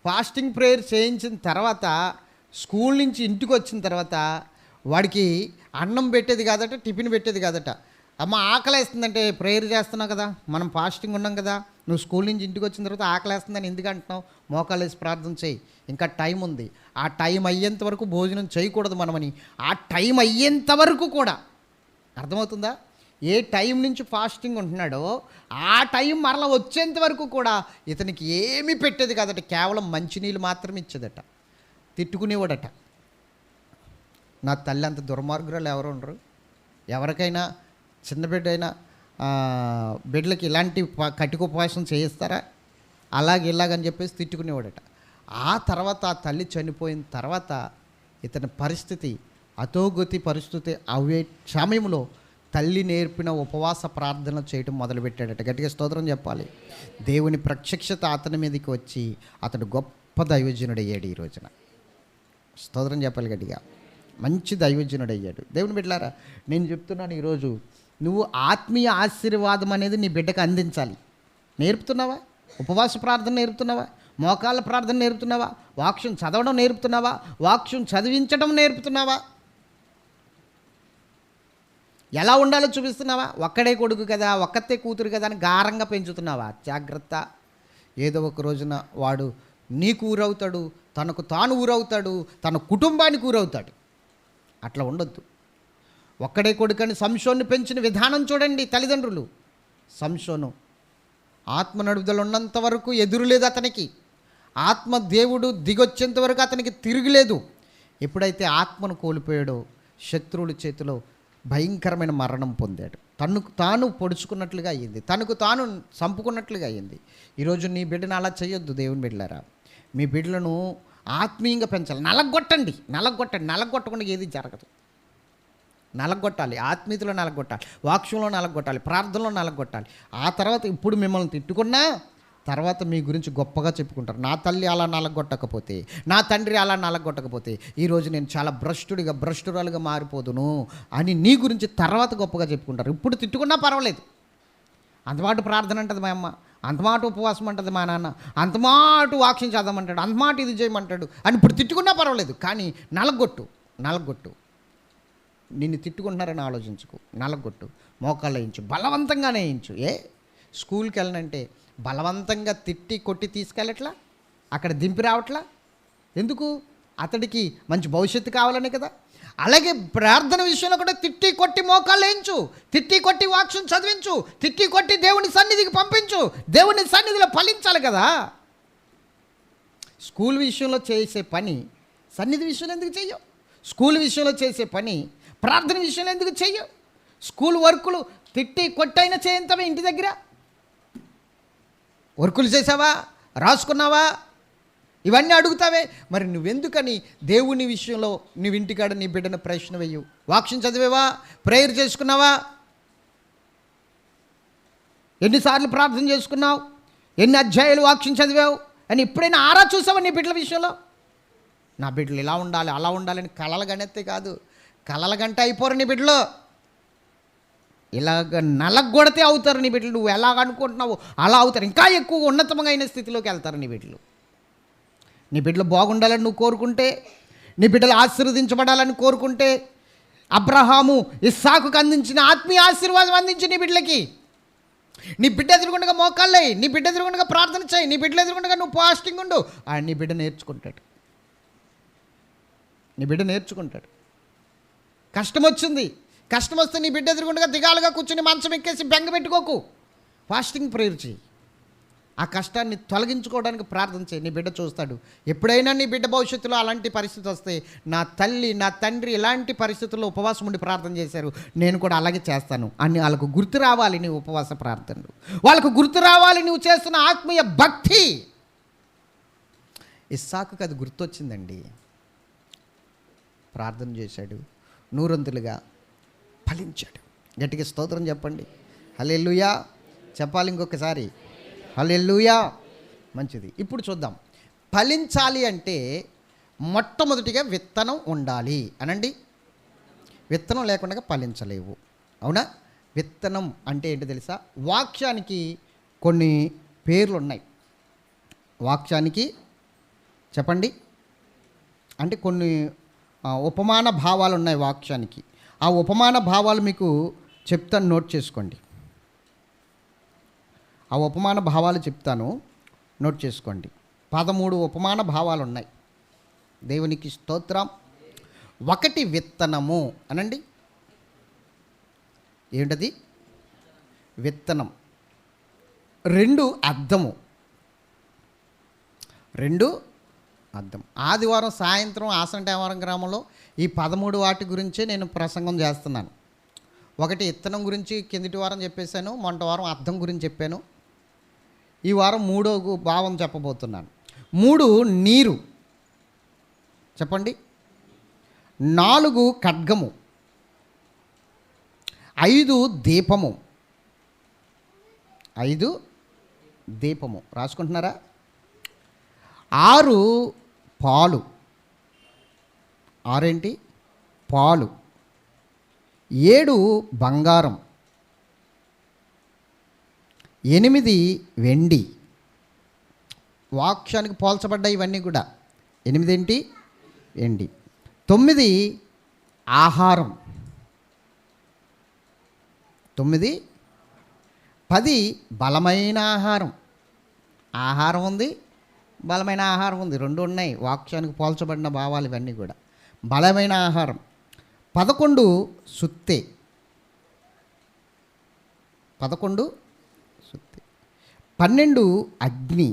ఫాస్టింగ్ ప్రేయర్ చేయించిన తర్వాత స్కూల్ నుంచి ఇంటికి వచ్చిన తర్వాత వాడికి అన్నం పెట్టేది కాదట, టిఫిన్ పెట్టేది కాదట. అమ్మ ఆకలేస్తుందంటే, ప్రేయర్ చేస్తున్నావు కదా, మనం ఫాస్టింగ్ ఉన్నాం కదా, నువ్వు స్కూల్ నుంచి ఇంటికి వచ్చిన తర్వాత ఆకలేస్తుందని ఎందుకు అంటున్నావు, మోకాలేసి ప్రార్థన చేయి, ఇంకా టైం ఉంది, ఆ టైం అయ్యేంత వరకు భోజనం చేయకూడదు మనమని. ఆ టైం అయ్యేంత వరకు కూడా, అర్థమవుతుందా, ఏ టైం నుంచి ఫాస్టింగ్ ఉంటున్నాడో ఆ టైం మరలా వచ్చేంత వరకు కూడా ఇతనికి ఏమీ పెట్టేది కాదట, కేవలం మంచినీళ్ళు మాత్రమే ఇచ్చేదట. తిట్టుకునేవాడట. నా తల్లి అంత దుర్మార్గురాలు ఎవరు ఉండరు. ఎవరికైనా చిన్న బిడ్డ అయినా బిడ్డలకి ఇలాంటి కటికోపవాసం చేయిస్తారా, ఇలాగని చెప్పేసి తిట్టుకునేవాడట. ఆ తర్వాత ఆ తల్లి చనిపోయిన తర్వాత ఇతని పరిస్థితి అతోగతి పరిస్థితి అవే సమయంలో తల్లి నేర్పిన ఉపవాస ప్రార్థన చేయడం మొదలుపెట్టాడట. గట్టిగా స్తోత్రం చెప్పాలి. దేవుని ప్రత్యక్షత అతని మీదకి వచ్చి అతడు గొప్ప దైవజనుడు అయ్యాడు. ఈ రోజున స్తోత్రం చెప్పాలి గట్టిగా. మంచి దైవజనుడు అయ్యాడు. దేవుని బిడ్డలారా, నేను చెప్తున్నాను, ఈరోజు నువ్వు ఆత్మీయ ఆశీర్వాదం అనేది నీ బిడ్డకు అందించాలి. నేర్పుతున్నావా? ఉపవాస ప్రార్థన నేర్పుతున్నావా? మోకాళ్ళ ప్రార్థన నేర్పుతున్నావా? వాక్యం చదవడం నేర్పుతున్నావా? వాక్యం చదివించడం నేర్పుతున్నావా? ఎలా ఉండాలో చూపిస్తున్నావా? ఒక్కడే కొడుకు కదా, ఒక్కతే కూతురు కదా అని గారంగా పెంచుతున్నావా? జాగ్రత్త. ఏదో ఒక రోజున వాడు నీకు ఊరవుతాడు, తనకు తాను ఊరవుతాడు, తన కుటుంబానికి ఊరవుతాడు. అట్లా ఉండొద్దు. ఒక్కడే కొడుకని సంసోన్ని పెంచిన విధానం చూడండి తల్లిదండ్రులు. సంసోను ఆత్మ నడుపుదల ఉన్నంత వరకు ఎదురులేదు అతనికి. ఆత్మ దేవుడు దిగొచ్చేంత వరకు అతనికి తిరుగులేదు. ఎప్పుడైతే ఆత్మను కోల్పోయాడో శత్రువుల చేతిలో భయంకరమైన మరణం పొందాడు. తనకు తాను పొడుచుకున్నట్లుగా అయ్యింది, తనకు తాను చంపుకున్నట్లుగా అయ్యింది. ఈరోజు నీ బిడ్డను అలా చేయొద్దు. దేవుని బిడ్డలారా, మీ బిడ్డలను ఆత్మీయంగా పెంచాలి. నలగొట్టకుండా ఏది జరగదు. నలగొట్టాలి, ఆత్మీయతలో నలగొట్టాలి, వాక్యంలో నలగొట్టాలి, ప్రార్థనలో నలగొట్టాలి. ఆ తర్వాత ఇప్పుడు మిమ్మల్ని తిట్టుకున్నా తర్వాత మీ గురించి గొప్పగా చెప్పుకుంటారు. నా తల్లి అలా నలగొట్టకపోతే, నా తండ్రి అలా నలగొట్టకపోతే ఈరోజు నేను చాలా భ్రష్టురాలుగా మారిపోదును అని నీ గురించి తర్వాత గొప్పగా చెప్పుకుంటారు. ఇప్పుడు తిట్టుకున్నా పర్వాలేదు. అంతమాట ప్రార్థన అంటది మా అమ్మ, అంతమాట ఉపవాసం అంటది మా నాన్న, అంతమాట వాక్యం చదవమంటాడు, అంతమాట ఇది చేయమంటాడు అని ఇప్పుడు తిట్టుకున్నా పర్వాలేదు. కానీ నలగొట్టు. నిన్ను తిట్టుకుంటున్నారని ఆలోచించుకో. నలగొట్టు, మోకాళ్ళు వేయించు, బలవంతంగానే వేయించు. స్కూల్కి వెళ్ళనంటే బలవంతంగా తిట్టి కొట్టి తీసుకెళ్ళట్లా, అక్కడ దింపి రావట్లా. ఎందుకు? అతడికి మంచి భవిష్యత్తు కావాలని కదా. అలాగే ప్రార్థన విషయంలో కూడా తిట్టి కొట్టి మోకాళ్ళు వేయించు, తిట్టి కొట్టి వాక్యం చదివించు, తిట్టి కొట్టి దేవుని సన్నిధికి పంపించు. దేవుని సన్నిధిలో ఫలించాలి కదా. స్కూల్ విషయంలో చేసే పని సన్నిధి విషయంలో ఎందుకు చెయ్యవు? స్కూల్ విషయంలో చేసే పని ప్రార్థన విషయంలో ఎందుకు చెయ్యవు? స్కూల్ వర్కులు తిట్టి కొట్టైనా చేయంతవే ఇంటి దగ్గర. వర్కులు చేసావా, రాసుకున్నావా, ఇవన్నీ అడుగుతావే. మరి నువ్వెందుకని దేవుని విషయంలో నువ్వు ఇంటికాడ నీ బిడ్డను ప్రశ్న వేయవు? వాక్యం చదివేవా? ప్రేయర్ చేసుకున్నావా? ఎన్నిసార్లు ప్రార్థన చేసుకున్నావు? ఎన్ని అధ్యాయాలు వాక్యం చదివావు అని ఎప్పుడైనా ఆరా చూసావా నీ బిడ్డల విషయంలో? నా బిడ్డలు ఇలా ఉండాలి, అలా ఉండాలని కలలు గనెత్తే కాదు, కలల గంట అయిపోరు నీ బిడ్డలు. ఇలాగ నలగొడితే అవుతారు నీ బిడ్డలు. నువ్వు ఎలాగ అనుకుంటున్నావు అలా అవుతారు. ఇంకా ఎక్కువ ఉన్నతమైన స్థితిలోకి వెళ్తారు నీ బిడ్డలు. నీ బిడ్డలు బాగుండాలని నువ్వు కోరుకుంటే, నీ బిడ్డలు ఆశీర్వదించబడాలని కోరుకుంటే, అబ్రహాము ఇస్సాకుకు అందించిన ఆత్మీయ ఆశీర్వాదం అందించి నీ బిడ్డలకి. నీ బిడ్డ ఎదురుగుండగా మోకాళ్ళయి, నీ బిడ్డ ఎదురుగుండగా ప్రార్థన చేయి, నీ బిడ్డలు ఎదురుగుండగా నువ్వు ఫాస్టింగ్ ఉండు. ఆయన నీ బిడ్డ నేర్చుకుంటాడు. కష్టం వస్తే నీ బిడ్డ ఎదురుగుండగా దిగాలుగా కూర్చుని మంచం ఎక్కేసి బెంగ పెట్టుకోకు. ఫాస్టింగ్ ప్రేయర్ చేయి. ఆ కష్టాన్ని తొలగించుకోవడానికి ప్రార్థన చేయి. నీ బిడ్డ చూస్తాడు. ఎప్పుడైనా నీ బిడ్డ భవిష్యత్తులో అలాంటి పరిస్థితి వస్తే, నా తల్లి నా తండ్రి ఇలాంటి పరిస్థితుల్లో ఉపవాసం ఉండి ప్రార్థన చేశారు, నేను కూడా అలాగే చేస్తాను అని వాళ్ళకు గుర్తు రావాలి. నీ ఉపవాస ప్రార్థనలు వాళ్ళకు గుర్తు రావాలి. నువ్వు చేస్తున్న ఆత్మీయ భక్తి. ఇస్సాకుకి అది గుర్తొచ్చిందండి. ప్రార్థన చేశాడు, నూరంతులుగా ఫలించాడు. గట్టిగా స్తోత్రం చెప్పండి. హల్లెలూయా చెప్పాలి ఇంకొకసారి. హల్లెలూయా. మంచిది. ఇప్పుడు చూద్దాం. ఫలించాలి అంటే మొట్టమొదటిగా విత్తనం ఉండాలి అనండి. విత్తనం లేకుండా ఫలించలేవు. అవునా? విత్తనం అంటే ఏంటో తెలుసా? వాక్యానికి కొన్ని పేర్లు ఉన్నాయి. వాక్యానికి చెప్పండి, అంటే కొన్ని ఉపమాన భావాలు ఉన్నాయి వాక్యానికి. ఆ ఉపమాన భావాలు మీకు చెప్తాను, నోట్ చేసుకోండి. ఆ ఉపమాన భావాలు చెప్తాను, నోట్ చేసుకోండి. 13 ఉపమాన భావాలు ఉన్నాయి. దేవునికి స్తోత్రం. 1 విత్తనము అనండి. ఏంటది? విత్తనం. 2 అద్దము. 2 అద్దం. ఆదివారం సాయంత్రం ఆసంటేవరం గ్రామంలో ఈ 13 వాటి గురించే నేను ప్రసంగం చేస్తున్నాను. 1 విత్తనం గురించి కిందటి వారం చెప్పేశాను, మొన్నటి వారం అద్దం గురించి చెప్పాను. ఈ వారం 3వ భావం చెప్పబోతున్నాను. 3 నీరు. చెప్పండి. 4 ఖడ్గము. 5 దీపము. 5 దీపము రాసుకుంటున్నారా? 6 పాలు. 6 ఏంటి? పాలు. 7 బంగారం. 8 వెండి. వాక్యానికి పోల్చబడ్డాయి ఇవన్నీ కూడా. 8 ఏంటి? వెండి. 9 ఆహారం. 9. 10 బలమైన ఆహారం. ఆహారం ఉంది, బలమైన ఆహారం ఉంది, 2 ఉన్నాయి. వాక్యానికి పోల్చబడిన భావాలు ఇవన్నీ కూడా. బలమైన ఆహారం. 11 సుత్తే. 11 సుత్తే. 12 అగ్ని.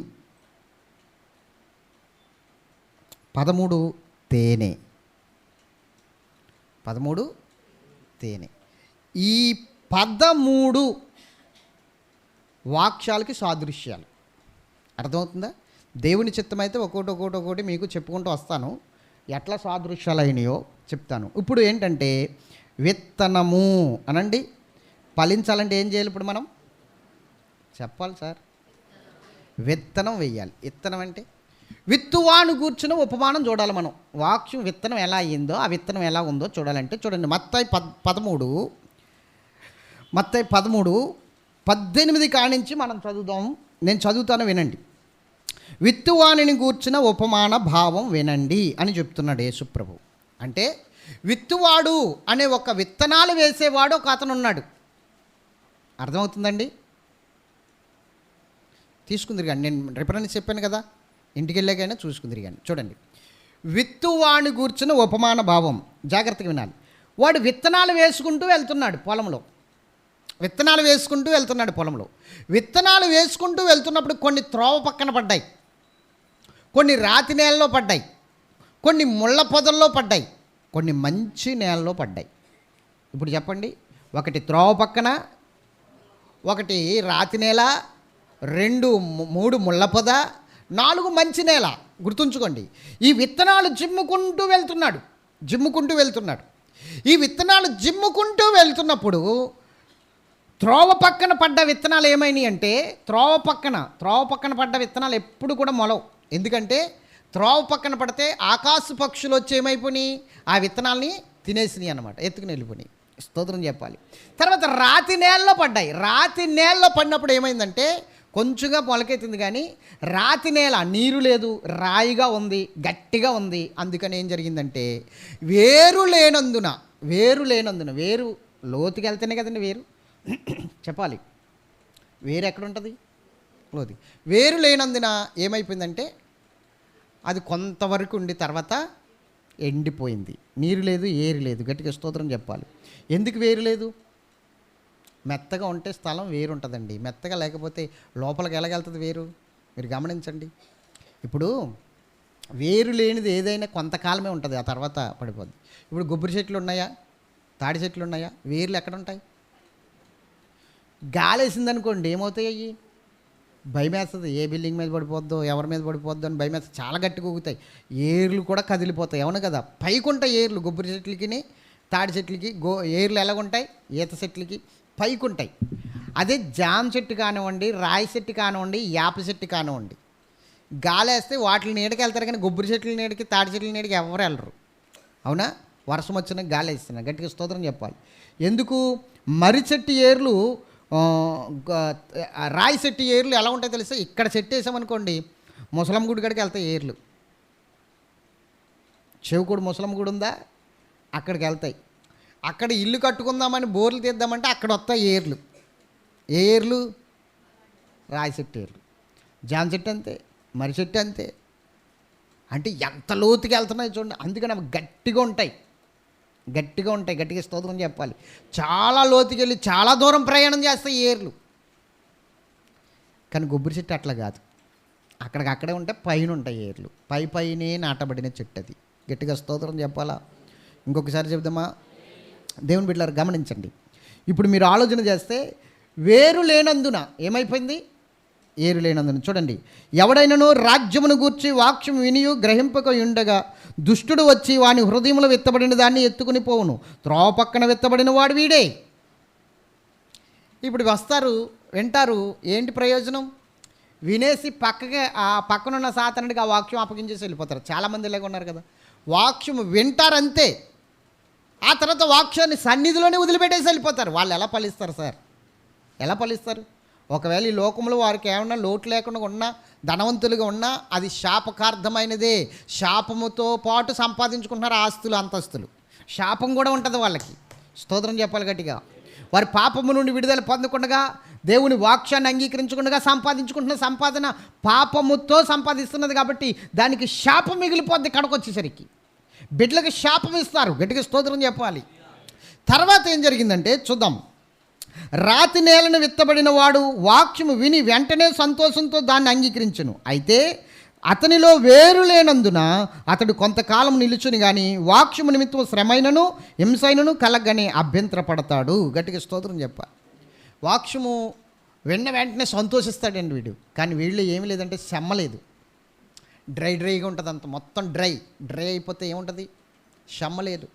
13 తేనె. 13 తేనె. ఈ 13 వాక్యాలకి సాదృశ్యాలు. అర్థమవుతుందా? దేవుని చిత్తమైతే ఒక్కొక్కటి మీకు చెప్పుకుంటూ వస్తాను. ఎట్లా సాదృశ్యాలు అయినాయో చెప్తాను. ఇప్పుడు ఏంటంటే విత్తనము అనండి. ఫలించాలంటే ఏం చేయాలి? ఇప్పుడు మనం చెప్పాలి సార్. విత్తనం వెయ్యాలి. విత్తనం అంటే విత్తువాను కూర్చున్న ఉపమానం చూడాలి మనం. వాక్యం విత్తనం ఎలా అయ్యిందో, ఆ విత్తనం ఎలా ఉందో చూడాలంటే చూడండి. మత్తయి 13:18 కానించి మనం చదువుదాం. నేను చదువుతాను, వినండి. విత్తువానిని కూర్చిన ఉపమాన భావం వినండి అని చెప్తున్నాడు యేసుప్రభు. అంటే విత్తువాడు అనే ఒక విత్తనాలు వేసేవాడు ఒక అతను ఉన్నాడు. అర్థమవుతుందండి? తీసుకుందిరు కానీ, నేను రిఫరెన్స్ చెప్పాను కదా, ఇంటికి వెళ్ళాకైనా చూసుకుందిరు కానీ. చూడండి, విత్తువాని కూర్చున్న ఉపమాన భావం జాగ్రత్తగా వినాలి. వాడు విత్తనాలు వేసుకుంటూ వెళ్తున్నాడు పొలంలో. విత్తనాలు వేసుకుంటూ వెళ్తున్నప్పుడు కొన్ని త్రోవ పక్కన పడ్డాయి, కొన్ని రాతి నేలలో పడ్డాయి, కొన్ని ముళ్ళ పొదల్లో పడ్డాయి, కొన్ని మంచి నేలలో పడ్డాయి. ఇప్పుడు చెప్పండి, 1 త్రోవ పక్కన, 1 రాతి నేల, 2 3 ముళ్ళ పొద, 4 మంచి నేల. గుర్తుంచుకోండి. ఈ విత్తనాలు జిమ్ముకుంటూ వెళ్తున్నాడు. ఈ విత్తనాలు జిమ్ముకుంటూ వెళ్తున్నప్పుడు త్రోవ పక్కన పడ్డ విత్తనాలు ఏమైనాయి అంటే, త్రోవ పక్కన పడ్డ విత్తనాలు ఎప్పుడు కూడా మొలవు. ఎందుకంటే త్రోవ పక్కన పడితే ఆకాశ పక్షులు వచ్చి ఏమైపోయినాయి, ఆ విత్తనాలని తినేసినాయి అన్నమాట, ఎత్తుకుని వెళ్ళిపోయినాయి. స్తోత్రం చెప్పాలి. తర్వాత రాతి నేలలో పడ్డాయి. రాతి నేలలో పడినప్పుడు ఏమైందంటే కొంచెంగా మొలకెత్తింది, కానీ రాతి నేల నీరు లేదు, రాయిగా ఉంది, గట్టిగా ఉంది. అందుకని ఏం జరిగిందంటే వేరు లేనందున వేరు లోతుకి వెళ్తేనే కదండి వేరు చెప్పాలి. వేరు ఎక్కడుంటుంది? లోతు. వేరు లేనందున ఏమైపోయిందంటే అది కొంతవరకు ఉండి తర్వాత ఎండిపోయింది. నీరు లేదు, ఏరు లేదు. గట్టిగా స్తోత్రం చెప్పాలి. ఎందుకు వేరు లేదు? మెత్తగా ఉంటే స్థలం వేరు ఉంటుందండి. మెత్తగా లేకపోతే లోపలికి ఎలాగెళ్తుంది వేరు? మీరు గమనించండి. ఇప్పుడు వేరు లేనిది ఏదైనా కొంతకాలమే ఉంటుంది, ఆ తర్వాత పడిపోద్ది. ఇప్పుడు కొబ్బరి చెట్లు ఉన్నాయా, తాడి చెట్లు ఉన్నాయా, వేర్లు ఎక్కడ ఉంటాయి? గాలి వేసిందనుకోండి ఏమవుతాయి? అవి భయం వేస్తుంది. ఏ బిల్డింగ్ మీద పడిపోద్దో, ఎవరి మీద పడిపోద్దో అని భయం వేస్తుంది. చాలా గట్టిగా ఊగుతాయి, ఏర్లు కూడా కదిలిపోతాయి. అవును కదా? పైకుంటాయి ఏర్లు. కొబ్బరి చెట్లకి, తాడి చెట్లకి ఏర్లు ఎలాగుంటాయి? ఈత చెట్లకి పైకుంటాయి. అదే జామ చెట్టు కానివ్వండి, రాయి చెట్టు కానివ్వండి, యాప చెట్టు కానివ్వండి, గాలి వేస్తే వాటి నీడకి వెళ్తారు, కానీ కొబ్బరి చెట్ల నీడకి, తాడి చెట్ల నీడకి ఎవరు వెళ్ళరు. అవునా? వర్షం వచ్చినా గాలి వేస్తున్నా, గట్టిగా స్తోత్రం చెప్పాలి. ఎందుకు? మర్రి చెట్టు ఏర్లు రాయి చెట్టు ఏర్లు ఎలా ఉంటాయో తెలుసా? ఇక్కడ చెట్టు వేసామనుకోండి, ముసలం గుడి కాడికి వెళ్తాయి ఏర్లు. చెవుకుడు ముసలం గుడి ఉందా, అక్కడికి వెళ్తాయి. అక్కడ ఇల్లు కట్టుకుందామని బోర్లు తీద్దామంటే అక్కడ వస్తాయి ఏర్లు. ఏ ఏర్లు? రాయి చెట్టు ఏర్లు. జామ చెట్టు అంతే, మర్రి చెట్టు అంతే. అంటే ఎంత లోతుకి వెళ్తున్నాయి చూడండి. అందుకని అవి గట్టిగా ఉంటాయి, గట్టిగా ఉంటాయి. గట్టిగా స్తోత్రం చెప్పాలి. చాలా లోతుకి వెళ్ళి చాలా దూరం ప్రయాణం చేస్తాయి ఏర్లు. కానీ కొబ్బరి చెట్టు అట్లా కాదు, అక్కడికక్కడే ఉంటాయి, పైన ఉంటాయి ఏర్లు. పైనే నాటబడిన చెట్టు అది. గట్టిగా స్తోత్రం చెప్పాలా? ఇంకొకసారి చెప్దామా? దేవుని బిడ్డలారా గమనించండి. ఇప్పుడు మీరు ఆలోచన చేస్తే వేరు లేనందున ఏమైపోయింది? ఏరు లేనందున. చూడండి, ఎవడైనాను రాజ్యమును గూర్చి వాక్యం వినియు గ్రహింపక ఉండగా దుష్టుడు వచ్చి వాని హృదయంలో విత్తబడిన దాన్ని ఎత్తుకుని పోవును. త్రోవ పక్కన విత్తబడిన వాడు వీడే. ఇప్పుడు వస్తారు, వింటారు, ఏంటి ప్రయోజనం? వినేసి పక్కగా ఆ పక్కనున్న సాతనుడికి ఆ వాక్యం అప్పగించేసి వెళ్ళిపోతారు. చాలామంది ఇలాగ ఉన్నారు కదా. వాక్యం వింటారంతే, ఆ తర్వాత వాక్యాన్ని సన్నిధిలోనే వదిలిపెట్టేసి వెళ్ళిపోతారు. వాళ్ళు ఎలా ఫలిస్తారు సార్? ఎలా ఫలిస్తారు? ఒకవేళ ఈ లోకంలో వారికి ఏమన్నా లోటు లేకుండా ఉన్నా, ధనవంతులుగా ఉన్నా, అది శాపకార్థమైనదే. శాపముతో పాటు సంపాదించుకుంటున్నారు ఆస్తులు, అంతస్తులు. శాపం కూడా ఉంటుంది వాళ్ళకి. స్తోత్రం చెప్పాలి గట్టిగా. వారి పాపము నుండి విడుదల పొందకుండా, దేవుని వాక్యాన్ని అంగీకరించకుండా సంపాదించుకుంటున్న సంపాదన పాపముతో సంపాదిస్తున్నది కాబట్టి దానికి శాపం మిగిలిపోద్ది. కడకొచ్చేసరికి బిడ్డలకు శాపం ఇస్తారు. గట్టిగా స్తోత్రం చెప్పాలి. తర్వాత ఏం జరిగిందంటే చూద్దాం. రాతి నేలను విత్తబడిన వాడు వాక్యము విని వెంటనే సంతోషంతో దాన్ని అంగీకరించును. అయితే అతనిలో వేరు లేనందున అతడు కొంతకాలం నిలుచుని కానీ వాక్యము నిమిత్తం శ్రమైనను హింసైనను కలగని అభ్యంతరపడతాడు. గట్టిగా స్తోత్రం చెప్పాలి. వాక్యము విన్న వెంటనే సంతోషిస్తాడండి వీడు. కానీ వీళ్ళు ఏమి లేదంటే చెమ్మలేదు, డ్రైగా ఉంటుంది. అంత మొత్తం డ్రై అయిపోతే ఏముంటుంది? చెమ్మలేదు.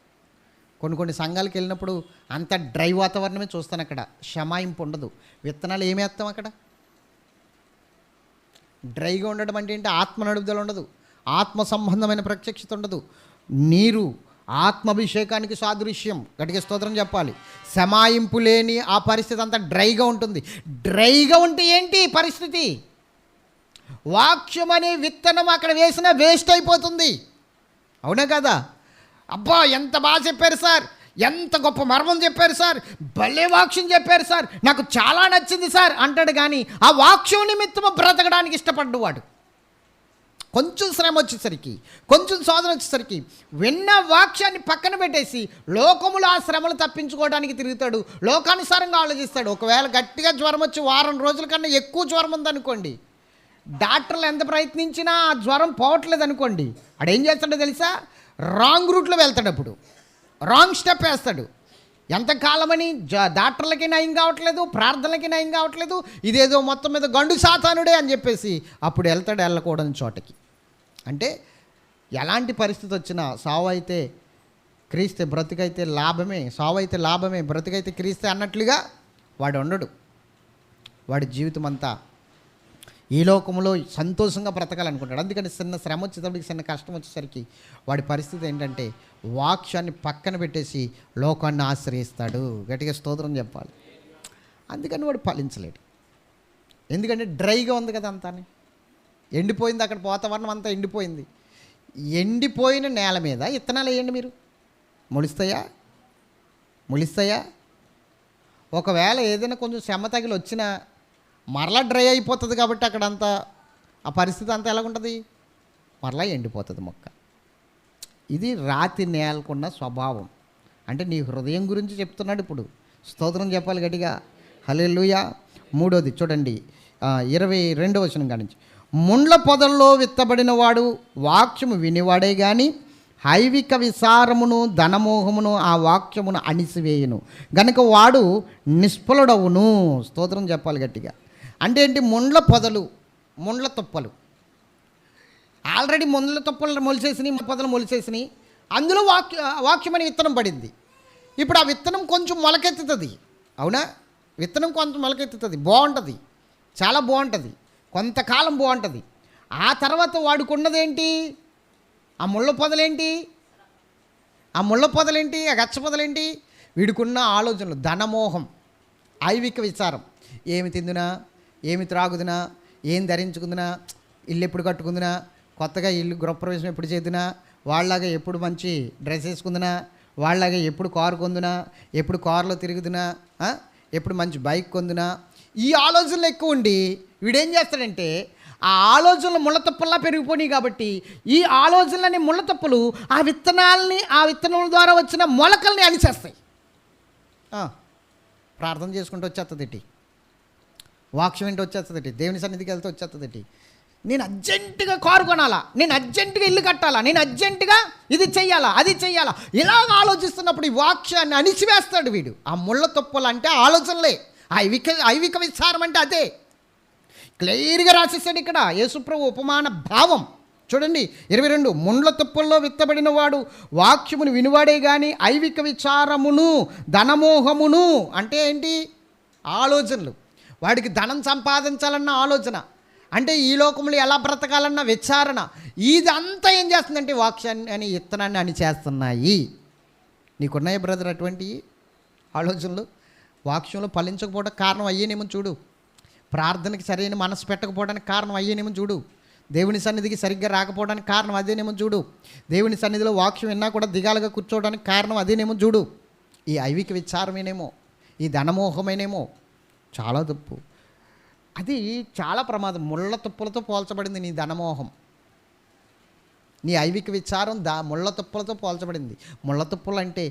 కొన్ని సంఘాలకు వెళ్ళినప్పుడు అంత డ్రై వాతావరణమే చూస్తాను. అక్కడ క్షమాయింపు ఉండదు. విత్తనాలు ఏమి వేస్తాం అక్కడ? డ్రైగా ఉండడం అంటే ఏంటి? ఆత్మ నడుపుదల ఉండదు, ఆత్మ సంబంధమైన ప్రత్యక్షత ఉండదు. నీరు ఆత్మాభిషేకానికి సాదృశ్యం. గట్టిగా స్తోత్రం చెప్పాలి. క్షమాయింపు లేని ఆ పరిస్థితి అంతా డ్రైగా ఉంటుంది. డ్రైగా ఉంటే ఏంటి పరిస్థితి? వాక్యం అనే విత్తనం అక్కడ వేసినా వేస్ట్ అయిపోతుంది. అవునా కదా? అబ్బా ఎంత బాగా చెప్పారు సార్, ఎంత గొప్ప మర్మం చెప్పారు సార్, భలే వాక్యం చెప్పారు సార్, నాకు చాలా నచ్చింది సార్ అంటాడు. కానీ ఆ వాక్యం నిమిత్తము బ్రతకడానికి ఇష్టపడ్డవాడు కొంచెం శ్రమ వచ్చేసరికి, కొంచెం శోధన వచ్చేసరికి విన్న వాక్యాన్ని పక్కన పెట్టేసి లోకములో ఆ శ్రమలు తప్పించుకోవడానికి తిరుగుతాడు, లోకానుసారంగా ఆలోచిస్తాడు. ఒకవేళ గట్టిగా జ్వరం వచ్చి వారం రోజుల కన్నా ఎక్కువ జ్వరం ఉందనుకోండి, డాక్టర్లు ఎంత ప్రయత్నించినా ఆ జ్వరం పోవట్లేదు అనుకోండి, ఆడేం చేస్తాడో తెలుసా? రాంగ్ రూట్లో వెళ్తాడు. అప్పుడు రాంగ్ స్టెప్ వేస్తాడు. ఎంతకాలమని డాక్టర్లకి నయం కావట్లేదు, ప్రార్థనలకి నయం కావట్లేదు, ఇదేదో మొత్తం మీద గండు సాతానుడే అని చెప్పేసి అప్పుడు వెళ్తాడు వెళ్ళకూడని చోటకి. అంటే ఎలాంటి పరిస్థితి వచ్చినా సావు అయితే క్రీస్తే, బ్రతుకైతే లాభమే. సావు అయితే లాభమే, బ్రతుకైతే క్రీస్తే అన్నట్లుగా వాడు ఉండడు. వాడి జీవితం అంతా ఈ లోకంలో సంతోషంగా బ్రతకాలనుకుంటాడు. అందుకని చిన్న శ్రమ వచ్చేటప్పటికి, చిన్న కష్టం వచ్చేసరికి వాడి పరిస్థితి ఏంటంటే వాక్యాన్ని పక్కన పెట్టేసి లోకాన్ని ఆశ్రయిస్తాడు. గట్టిగా స్తోత్రం చెప్పాలి. అందుకని వాడు ఫలించలేడు. ఎందుకంటే డ్రైగా ఉంది కదా, అంతా ఎండిపోయింది. అక్కడ వాతావరణం అంతా ఎండిపోయింది. ఎండిపోయిన నేల మీద విత్తనాలు వేయండి మీరు, మొలుస్తాయా? ఒకవేళ ఏదైనా కొంచెం శ్రమ తగిలి వచ్చినా మరలా డ్రై అయిపోతుంది. కాబట్టి అక్కడంతా ఆ పరిస్థితి అంతా ఎలాగుంటుంది? మరలా ఎండిపోతుంది మొక్క. ఇది రాతి నేలకున్న స్వభావం. అంటే నీ హృదయం గురించి చెప్తున్నాడు ఇప్పుడు. స్తోత్రం చెప్పాలి గట్టిగా. హల్లెలూయా. మూడోది చూడండి, 22వ వచనం కానించి, ముండ్ల పొదల్లో విత్తబడిన వాడు వాక్యము వినివాడే కానీ హైవిక విసారమును ధనమోహమును ఆ వాక్యమును అణిసివేయును గనుక వాడు నిష్ఫలుడవును. స్తోత్రం చెప్పాలి గట్టిగా. అంటే ఏంటి? ముండ్ల పొదలు, ముండ్ల తుప్పలు. ఆల్రెడీ ముండ్ల తుప్పలు మొలిసేసినాయి, పొదలు మొలిసేసినాయి. అందులో వాక్యం అనే విత్తనం పడింది. ఇప్పుడు ఆ విత్తనం కొంచెం మొలకెత్తుతుంది. అవునా? విత్తనం కొంచెం మొలకెత్తుతుంది, బాగుంటుంది, చాలా బాగుంటుంది, కొంతకాలం బాగుంటుంది. ఆ తర్వాత వాడుకున్నదేంటి? ఆ ముళ్ళ పొదలేంటి? ఆ ముళ్ళ పొదలేంటి, ఆ గచ్చ పొదలేంటి? వీడికున్న ఆలోచనలు, ధనమోహం, ఐవిక విచారం. ఏమి తిందునా, ఏమి త్రాగుదునా, ఏం ధరించుకుందునా, ఇల్లు ఎప్పుడు కట్టుకుందునా, కొత్తగా ఇల్లు గృహప్రవేశం ఎప్పుడు చేద్దునా, వాళ్ళలాగా ఎప్పుడు మంచి డ్రెస్ వేసుకుందునా, వాళ్ళలాగా ఎప్పుడు కారు కొందునా, ఎప్పుడు కారులో తిరుగుదునా, ఎప్పుడు మంచి బైక్ కొందునా, ఈ ఆలోచనలు ఎక్కువ ఉండి వీడేం చేస్తాడంటే ఆ ఆలోచనలు ముళ్ళతప్పుల్లా పెరిగిపోయినాయి. కాబట్టి ఈ ఆలోచనలని ముళ్ళతప్పులు ఆ విత్తనాల ద్వారా వచ్చిన మొలకల్ని అణిచేస్తాయి. ప్రార్థన చేసుకుంటూ వచ్చేస్తుందిటి, వాక్యం ఏంటి వచ్చేస్తుందిటి, దేవుని సన్నిధికి వెళ్తే వచ్చేస్తుందిటి. నేను అర్జెంటుగా కారు కొనాలా, నేను అర్జెంటుగా ఇల్లు కట్టాలా, నేను అర్జెంటుగా ఇది చెయ్యాలా, అది చెయ్యాలా, ఇలాగ ఆలోచిస్తున్నప్పుడు ఈ వాక్యాన్ని అణిచివేస్తాడు వీడు. ఆ ముళ్ళ తప్పులు అంటే ఆలోచనలే, ఐవిక విచారం అంటే అదే. క్లియర్గా రాసేసాడు ఇక్కడ యేసుప్రభు ఉపమాన భావం. చూడండి 22, ముండ్ల తుప్పల్లో విత్తబడిన వాడు వాక్యమును వినువాడే కానీ ఐవిక విచారమును ధనమోహమును అంటే ఏంటి? ఆలోచనలు. వాడికి ధనం సంపాదించాలన్న ఆలోచన, అంటే ఈ లోకంలో ఎలా బ్రతకాలన్న విచారణ, ఇదంతా ఏం చేస్తుందంటే వాక్యాన్ని అని ఇత్తనాన్ని అని చేస్తున్నాయి. నీకున్నాయి బ్రదర్ అటువంటి ఆలోచనలు? వాక్యంలో ఫలించకపోవడానికి కారణం అయ్యేనేమో చూడు, ప్రార్థనకి సరైన మనసు పెట్టకపోవడానికి కారణం అయ్యేనేమో చూడు, దేవుని సన్నిధికి సరిగ్గా రాకపోవడానికి కారణం అదేనేమో చూడు, దేవుని సన్నిధిలో వాక్యం విన్నా కూడా దిగాలుగా కూర్చోవడానికి కారణం అదేనేమో చూడు. ఈ ఐవిక విచారమేనేమో, ఈ ధనమోహమేనేమో. చాలా తప్పు. అది చాలా ప్రమాదం. ముళ్ళ తుప్పలతో పోల్చబడింది నీ ధనమోహం, నీ ఐవిక విచారం ముళ్ళ తుప్పలతో పోల్చబడింది. ముళ్ళ తుప్పలు అంటే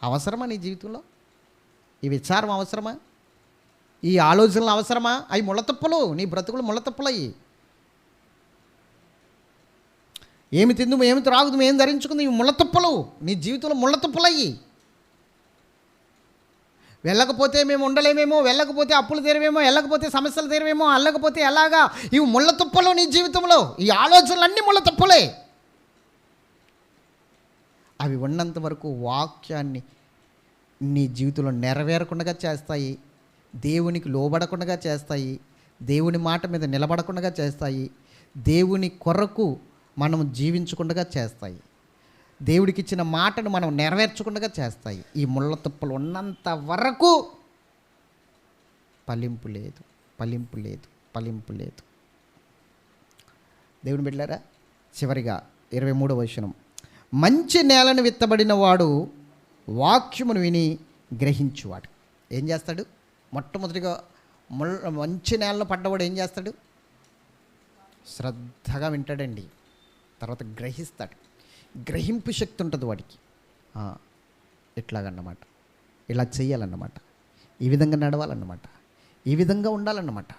అవసరమా నీ జీవితంలో? ఈ విచారం అవసరమా? ఈ ఆలోచనలు అవసరమా? అవి ముళ్ళ తుప్పలు, నీ బ్రతుకులు ముళ్ళ తుప్పలు అయ్యి. ఏమి తిందు, ఏమి త్రాగుదు, ఏం ధరించుకుంది, ఇవి ముళ్ళ తుప్పలు, నీ జీవితంలో ముళ్ళ తుప్పలు అయ్యి. వెళ్ళకపోతే మేము ఉండలేమేమో, వెళ్ళకపోతే అప్పులు తీరవేమో, వెళ్ళకపోతే సమస్యలు తీరవేమో, వెళ్ళకపోతే ఎలాగా, ఇవి ముళ్ళ తుప్పలు నీ జీవితంలో. ఈ ఆలోచనలన్నీ ముళ్ళ తుప్పలే. అవి ఉన్నంత వరకు వాక్యాన్ని నీ జీవితంలో నెరవేరకుండా చేస్తాయి, దేవునికి లోబడకుండా చేస్తాయి, దేవుని మాట మీద నిలబడకుండా చేస్తాయి, దేవుని కొరకు మనం జీవించకుండా చేస్తాయి, దేవుడికి ఇచ్చిన మాటను మనం నెరవేర్చకుండా చేస్తాయి. ఈ ముళ్ళ తుప్పలు ఉన్నంత వరకు ఫలింపు లేదు, ఫలింపు లేదు, ఫలింపు లేదు. దేవుని బిడ్డలారా, చివరిగా 23వ వచనం, మంచి నేలను విత్తబడిన వాడు వాక్యమును విని గ్రహించువాడు. ఏం చేస్తాడు? మొట్టమొదటిగా మంచి నేలలో పడ్డవాడు ఏం చేస్తాడు? శ్రద్ధగా వింటాడండి, తర్వాత గ్రహిస్తాడు. గ్రహింపు శక్తి ఉంటుంది వాడికి. ఇట్లాగన్నమాట, ఇలా చెయ్యాలన్నమాట, ఈ విధంగా నడవాలన్నమాట, ఈ విధంగా ఉండాలన్నమాట,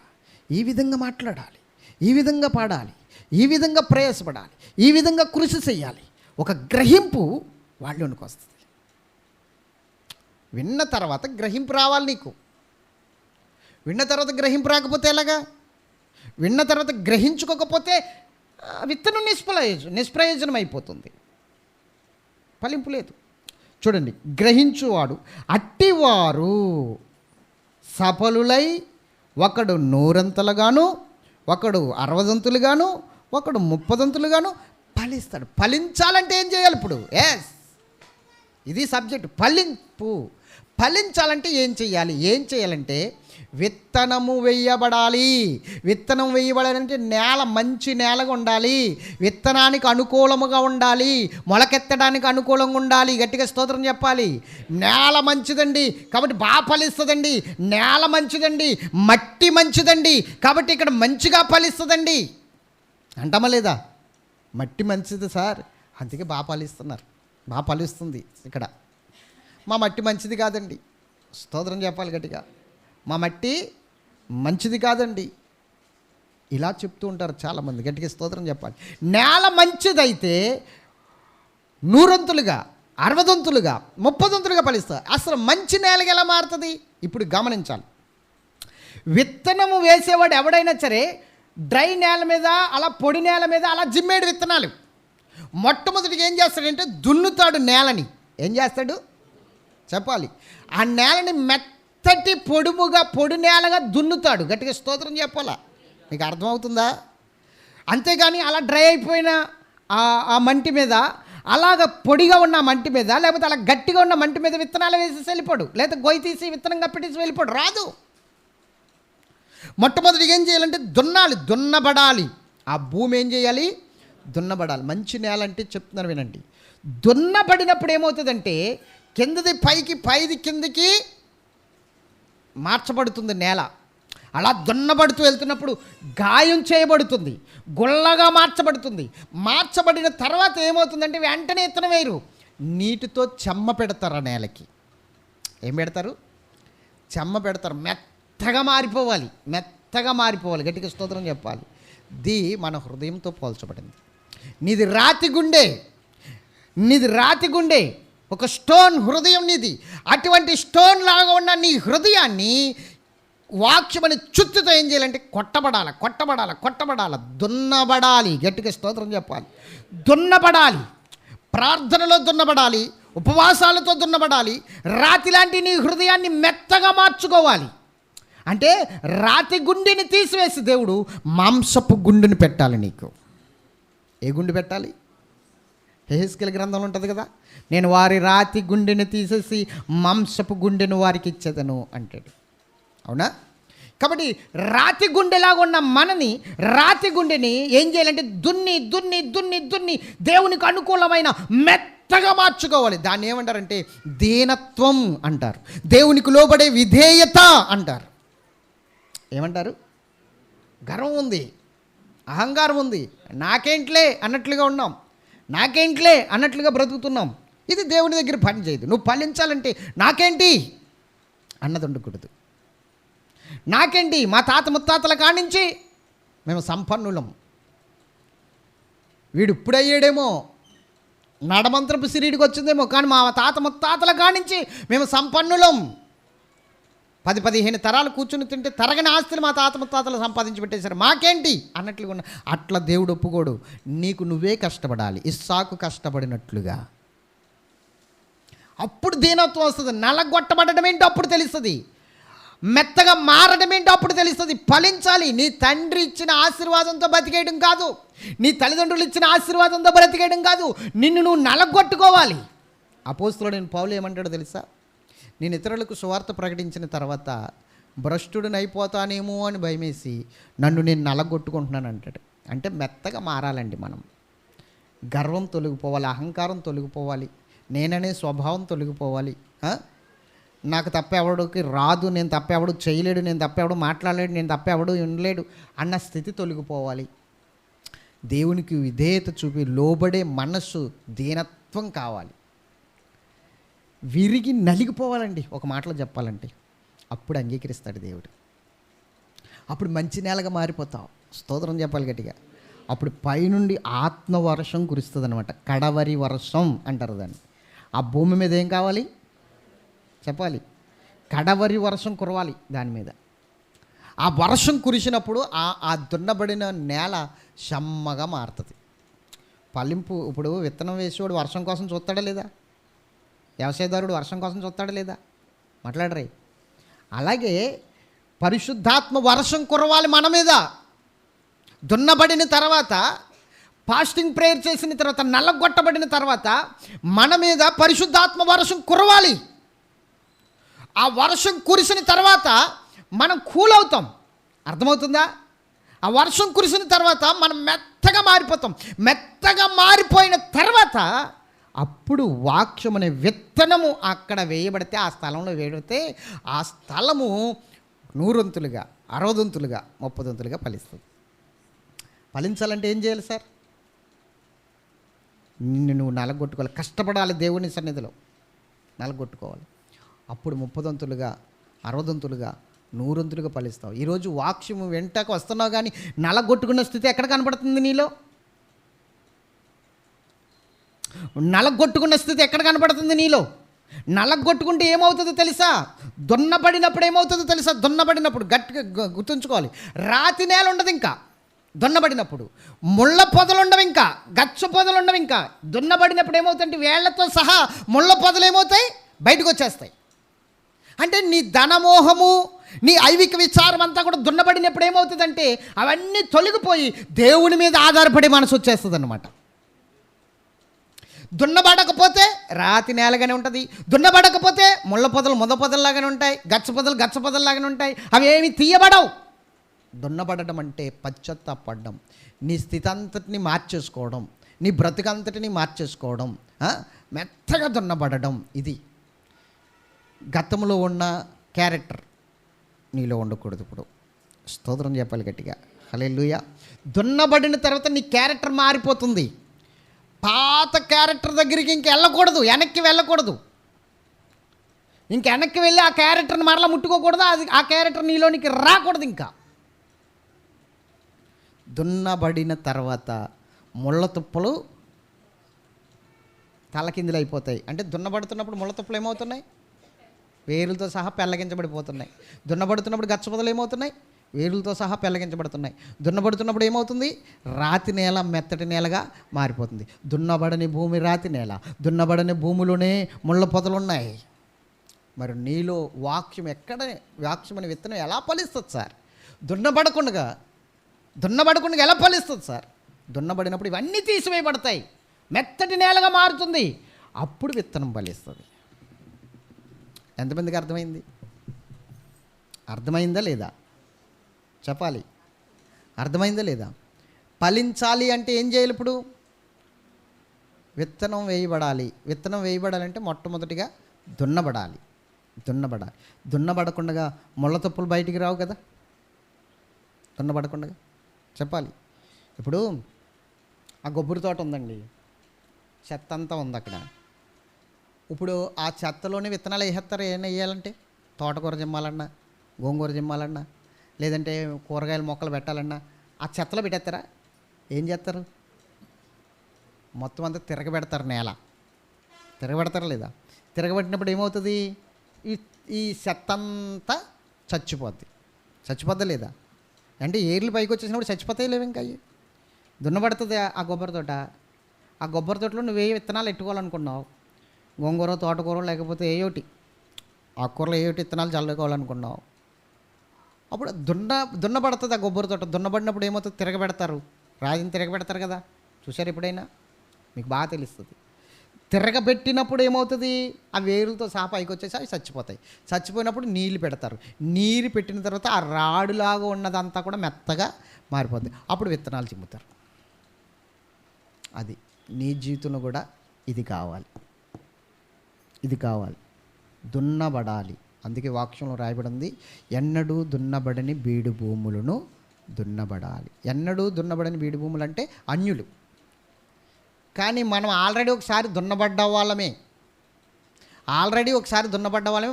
ఈ విధంగా మాట్లాడాలి, ఈ విధంగా పాడాలి, ఈ విధంగా ప్రయాసపడాలి, ఈ విధంగా కృషి చేయాలి. ఒక గ్రహింపు వాళ్ళలోనికి వస్తుంది. విన్న తర్వాత గ్రహింపు రావాలి నీకు. విన్న తర్వాత గ్రహింపు రాకపోతే ఎలాగా? విన్న తర్వాత గ్రహించుకోకపోతే విత్తనం నిష్ప్రయోజనం అయిపోతుంది, ఫలింపు లేదు. చూడండి, గ్రహించువాడు అట్టివారు సఫలులై ఒకడు 100 ఒకడు 60 ఒకడు 30 ఫలిస్తాడు. ఫలించాలంటే ఏం చేయాలి? ఇప్పుడు ఇది సబ్జెక్టు. ఫలించాలంటే ఏం చేయాలంటే విత్తనము వేయబడాలి. విత్తనం వేయబడాలంటే నేల మంచి నేలగా ఉండాలి, విత్తనానికి అనుకూలముగా ఉండాలి, మొలకెత్తడానికి అనుకూలంగా ఉండాలి. గట్టిగా స్తోత్రం చెప్పాలి. నేల మంచిదండి కాబట్టి బాగా ఫలిస్తుందండి, నేల మంచిదండి, మట్టి మంచిదండి కాబట్టి ఇక్కడ మంచిగా ఫలిస్తుందండి అంటామా లేదా? మట్టి మంచిది సార్, అందుకే బాగా ఫలిస్తున్నారు, బాగా ఫలిస్తుంది. ఇక్కడ మా మట్టి మంచిది కాదండి, స్తోత్రం చెప్పాలి గట్టిగా. మా మట్టి మంచిది కాదండి, ఇలా చెప్తూ ఉంటారు చాలామంది. గట్టిగా స్తోత్రం చెప్పాలి. నేల మంచిదైతే 100 60 30 ఫలిస్తుంది. అసలు మంచి నేలకి ఎలా మారుతుంది? ఇప్పుడు గమనించాలి. విత్తనము వేసేవాడు ఎవడైనా సరే డ్రై నేల మీద, అలా పొడి నేల మీద అలా జిమ్మేడు విత్తనాలు మొట్టమొదటిగా ఏం చేస్తాడంటే దున్నుతాడు నేలని. ఏం చేస్తాడు చెప్పాలి? ఆ నేలని మెత్తటి పొడి నేలగా దున్నుతాడు. గట్టిగా స్తోత్రం చెప్పాలా? మీకు అర్థమవుతుందా? అంతేగాని అలా డ్రై అయిపోయిన ఆ మంటి మీద అలాగ పొడిగా ఉన్న మంటి మీద, లేకపోతే అలా గట్టిగా ఉన్న మంటి మీద విత్తనాలు వేసేసి వెళ్ళిపోడు, లేదా గొయ్యి తీసి విత్తనం కప్పెట్టేసి వెళ్ళిపోడు, రాదు. మొట్టమొదటిగా ఏం చేయాలంటే దున్నాలి, దున్నబడాలి. ఆ భూమి ఏం చేయాలి? దున్నబడాలి. మంచి నేల అంటే చెప్తున్నారు వినండి. దున్నబడినప్పుడు ఏమవుతుందంటే కిందది పైకి, పైది కిందకి మార్చబడుతుంది నేల. అలా దున్నబడుతూ వెళ్తున్నప్పుడు గాయం చేయబడుతుంది, గుల్లగా మార్చబడుతుంది. మార్చబడిన తర్వాత ఏమవుతుందంటే వెంటనే ఇత్తనం వేయరు, నీటితో చెమ్మ పెడతారు. ఆ నేలకి ఏం పెడతారు? చెమ్మ పెడతారు. మెత్తగా మారిపోవాలి, మెత్తగా మారిపోవాలి. గట్టిగా స్తోత్రం చెప్పాలి. ఇది మన హృదయంతో పోల్చబడింది. నీది రాతి గుండె, నీది రాతి గుండె, ఒక స్టోన్ హృదయం నీది. అటువంటి స్టోన్ లాగా ఉన్న నీ హృదయాన్ని వాక్యమని చుత్తుతో ఏం చేయాలంటే కొట్టబడాలి, కొట్టబడాలి, కొట్టబడాలి, దున్నబడాలి. గట్టిగా స్తోత్రం చెప్పాలి. దున్నబడాలి, ప్రార్థనలో దున్నబడాలి, ఉపవాసాలతో దున్నబడాలి. రాతి లాంటి నీ హృదయాన్ని మెత్తగా మార్చుకోవాలి. అంటే రాతి గుండెని తీసివేసి దేవుడు మాంసపు గుండెని పెట్టాలి నీకు. ఏ గుండె పెట్టాలి? యెహెజ్కేలు గ్రంథంలో ఉంటుంది కదా, నేను వారి రాతి గుండెని తీసేసి మాంసపు గుండెను వారికి ఇచ్చేదను అంటాడు. అవునా? కాబట్టి రాతి గుండెలాగా ఉన్న మనని, రాతి గుండెని ఏం చేయాలంటే దున్ని దున్ని దున్ని దున్ని దేవునికి అనుకూలమైన మెత్తగా మార్చుకోవాలి. దాన్ని ఏమంటారంటే దీనత్వం అంటారు, దేవునికి లోబడే విధేయత అంటారు. ఏమంటారు? గర్వం ఉంది, అహంకారం ఉంది, నాకేంట్లే అన్నట్లుగా ఉన్నాం, నాకేంట్లే అన్నట్లుగా బ్రతుకుతున్నాం. ఇది దేవుని దగ్గర పని చేయదు. నువ్వు ఫలించాలంటే నాకేంటి అన్నది ఉండకూడదు. నాకేంటి, మా తాత ముత్తాతల కానించి మేము సంపన్నులం, వీడు ఇప్పుడయ్యాడేమో, నడమంత్రపు సిరీడికి వచ్చిందేమో, కానీ మా తాత ముత్తాతల కానించి మేము సంపన్నులం. 10-15 తరాలు కూర్చుని తింటే తరగని ఆస్తులు మా తాత ముత్తాతలు సంపాదించి పెట్టేశారు, మాకేంటి అన్నట్లుగా ఉన్న. అట్లా దేవుడు ఒప్పుకోడు. నీకు నువ్వే కష్టపడాలి, ఇస్సాకు కష్టపడినట్లుగా. అప్పుడు దీనత్వం వస్తుంది. నలగొట్టబడడం ఏంటో అప్పుడు తెలుస్తుంది, మెత్తగా మారడం ఏంటో అప్పుడు తెలుస్తుంది. ఫలించాలి. నీ తండ్రి ఇచ్చిన ఆశీర్వాదంతో బతికేయడం కాదు, నీ తల్లిదండ్రులు ఇచ్చిన ఆశీర్వాదంతో బ్రతికేయడం కాదు, నిన్ను నువ్వు నలగొట్టుకోవాలి. అపోస్తలుడైన పౌలు ఏమంటాడో తెలుసా? నేను ఇతరులకు సువార్త ప్రకటించిన తర్వాత భ్రష్టుడిని అయిపోతానేమో అని భయమేసి నన్ను నేను నలగొట్టుకుంటున్నాను అంటాడు. అంటే మెత్తగా మారాలండి మనం. గర్వం తొలగిపోవాలి, అహంకారం తొలగిపోవాలి, నేననే స్వభావం తొలగిపోవాలి. నాకు తప్పెవడికి రాదు, నేను తప్పెవడు చేయలేడు, నేను తప్పెవడు మాట్లాడలేడు, నేను తప్పెవడు ఉండలేడు అన్న స్థితి తొలగిపోవాలి. దేవునికి విధేయత చూపి లోబడే మనస్సు, దీనత్వం కావాలి. విరిగి నలిగిపోవాలండి ఒక మాటలో చెప్పాలంటే. అప్పుడు అంగీకరిస్తాడు దేవుడు. అప్పుడు మంచి నేలగా మారిపోతావు. స్తోత్రం చెప్పాలి గట్టిగా. అప్పుడు పైనుండి ఆత్మవర్షం కురుస్తుంది అనమాట. కడవరి వర్షం అంటారు దాన్ని. ఆ భూమి మీద ఏం కావాలి చెప్పాలి? కడవరి వర్షం కురవాలి దాని మీద. ఆ వర్షం కురిసినప్పుడు ఆ దున్నబడిన నేల షమ్మగా మారుతుంది. ఫలింపు. ఇప్పుడు విత్తనం వేసేవాడు వర్షం కోసం చూస్తాడా లేదా? వ్యవసాయదారుడు వర్షం కోసం చూస్తాడా లేదా? మాట్లాడరే. అలాగే పరిశుద్ధాత్మ వర్షం కురవాలి మన మీద. దున్నబడిన తర్వాత, ఫాస్టింగ్ ప్రేయర్ చేసిన తర్వాత, నల్లగొట్టబడిన తర్వాత మన మీద పరిశుద్ధాత్మ వర్షం కురవాలి. ఆ వర్షం కురిసిన తర్వాత మనం కూల్ అవుతాం. అర్థమవుతుందా? ఆ వర్షం కురిసిన తర్వాత మనం మెత్తగా మారిపోతాం. మెత్తగా మారిపోయిన తర్వాత అప్పుడు వాక్యం అనే విత్తనము అక్కడ వేయబడితే, ఆ స్థలంలో వేయబడితే ఆ స్థలము 100 60 30 ఫలిస్తుంది. ఫలించాలంటే ఏం చేయాలి సార్? నిన్ను నువ్వు నలగొట్టుకోవాలి, కష్టపడాలి, దేవుని సన్నిధిలో నలగొట్టుకోవాలి. అప్పుడు 30 60 100 ఫలిస్తావు. ఈరోజు వాక్యము వెంటకు వస్తున్నావు కానీ నలగొట్టుకున్న స్థితి ఎక్కడ కనపడుతుంది నీలో? నలగొట్టుకున్న స్థితి ఎక్కడ కనపడుతుంది నీలో? నలగొట్టుకుంటే ఏమవుతుందో తెలుసా? దున్నబడినప్పుడు ఏమవుతుందో తెలుసా? దున్నబడినప్పుడు గట్టిగా గుర్తుంచుకోవాలి, రాతి నేల ఉండదు ఇంకా. దున్నబడినప్పుడు ముళ్ళ పొదలు ఉండవు, ఇంకా గచ్చ పొదలు ఉండవు. ఇంకా దున్నబడినప్పుడు ఏమవుతుందంటే వేళ్లతో సహా ముళ్ళ పొదలు ఏమవుతాయి? బయటకు వచ్చేస్తాయి. అంటే నీ ధనమోహము, నీ ఐవిక విచారం అంతా కూడా దున్నబడినప్పుడు ఏమవుతుందంటే అవన్నీ తొలగిపోయి దేవుని మీద ఆధారపడే మనసు వచ్చేస్తుంది అన్నమాట. దున్నబడకపోతే రాతి నేలగానే ఉంటుంది, దున్నబడకపోతే ముళ్ళ పొదలు ముద పొదల్లాగానే ఉంటాయి, గచ్చ పొదల్లాగానే ఉంటాయి, అవి ఏమి తీయబడవు. దున్నబడడం అంటే పశ్చాత్తాపడడం, నీ స్థితి అంతటిని మార్చేసుకోవడం, నీ బ్రతుకంతటిని మార్చేసుకోవడం, మెత్తగా దున్నబడడం. ఇది గతంలో ఉన్న క్యారెక్టర్ నీలో ఉండకూడదు. ఇప్పుడు స్తోత్రం చెప్పాలి గట్టిగా, హల్లెలూయా. దున్నబడిన తర్వాత నీ క్యారెక్టర్ మారిపోతుంది. పాత క్యారెక్టర్ దగ్గరికి ఇంక వెళ్ళకూడదు, వెనక్కి వెళ్ళకూడదు. ఇంక వెనక్కి వెళ్ళి ఆ క్యారెక్టర్ని మరలా ముట్టుకోకూడదు, అది ఆ క్యారెక్టర్ నీలోనికి రాకూడదు. ఇంకా దున్నబడిన తర్వాత ముళ్ళ తుప్పలు తలకిందులు అయిపోతాయి. అంటే దున్నబడుతున్నప్పుడు ముళ్ళ తుప్పలు ఏమవుతున్నాయి? వేరులతో సహా పెళ్ళగించబడిపోతున్నాయి. దున్నబడుతున్నప్పుడు గచ్చపొదలు ఏమవుతున్నాయి? వేరులతో సహా పెళ్ళగించబడుతున్నాయి. దున్నబడుతున్నప్పుడు ఏమవుతుంది? రాతి నేల మెత్తటి నేలగా మారిపోతుంది. దున్నబడని భూమి రాతి నేల, దున్నబడని భూమిలోనే ముళ్ళ పొదలు ఉన్నాయి. మరి నీలో వాక్యం వాక్యం అనే విత్తనం ఎలా ఫలిస్తుంది సార్? దున్నబడకుండా ఎలా ఫలిస్తుంది సార్? దున్నబడినప్పుడు ఇవన్నీ తీసివేయబడతాయి, మెత్తటి నేలగా మారుతుంది, అప్పుడు విత్తనం ఫలిస్తుంది. ఎంతమందికి అర్థమైంది? అర్థమైందా లేదా చెప్పాలి. అర్థమైందా లేదా? ఫలించాలి అంటే ఏం చేయాలి? ఇప్పుడు విత్తనం వేయబడాలంటే మొట్టమొదటిగా దున్నబడాలి. దున్నబడకుండా ముళ్ళ తుప్పలు బయటికి రావు కదా. దున్నబడకుండా చెప్పాలి. ఇప్పుడు ఆ కొబ్బరి తోట ఉందండి, చెత్త అంతా ఉంది అక్కడ. ఇప్పుడు ఆ చెత్తలోనే విత్తనాలు వేసేస్తారు. ఏమైనా వేయాలంటే తోటకూర జిమ్మాలన్నా, గోంగూర జిమ్మాలన్నా, లేదంటే కూరగాయల మొక్కలు పెట్టాలన్నా ఆ చెత్తలో పెట్టేస్తారా? ఏం చేస్తారు? మొత్తం అంతా తిరగబెడతారు. నేల తిరగబెడతారా లేదా? తిరగబెట్టినప్పుడు ఏమవుతుంది? ఈ చెత్త అంతా చచ్చిపోద్దా లేదా? అంటే ఏర్లు పైకి వచ్చేసినప్పుడు చచ్చిపోతాయి లేవు. ఇంకా అయ్యి దున్నబడుతుంది ఆ కొబ్బరి తోట. ఆ కొబ్బరి తోటలో నువ్వు ఏ విత్తనాలు ఎట్టుకోవాలనుకున్నావు? గోంగూర, తోటకూర, లేకపోతే ఏయోటి ఆకుకూరలో ఏయోటి విత్తనాలు చల్లుకోవాలనుకున్నావు. అప్పుడు దున్నబడుతుంది ఆ కొబ్బరి తోట. దున్నబడినప్పుడు ఏమవుతుంది? తిరగబెడతారు, రాజుని తిరగబెడతారు కదా. చూసారు ఎప్పుడైనా? మీకు బాగా తెలుస్తుంది. తిరగబెట్టినప్పుడు ఏమవుతుంది? ఆ వేరులతో సహా పైకి వచ్చేసి అవి చచ్చిపోయినప్పుడు నీళ్ళు పెడతారు. నీరు పెట్టిన తర్వాత ఆ రాడులాగా ఉన్నదంతా కూడా మెత్తగా మారిపోతుంది. అప్పుడు విత్తనాలు చిమ్ముతారు. అది నీ జీవితంలో కూడా ఇది కావాలి. దున్నబడాలి. అందుకే వాక్యంలో రాయబడింది, ఎన్నడూ దున్నబడని బీడు భూములను దున్నబడాలి. ఎన్నడూ దున్నబడని బీడు భూములు అంటే అన్యులు. కానీ మనం ఆల్రెడీ ఒకసారి దున్నబడ్డ వాళ్ళమే,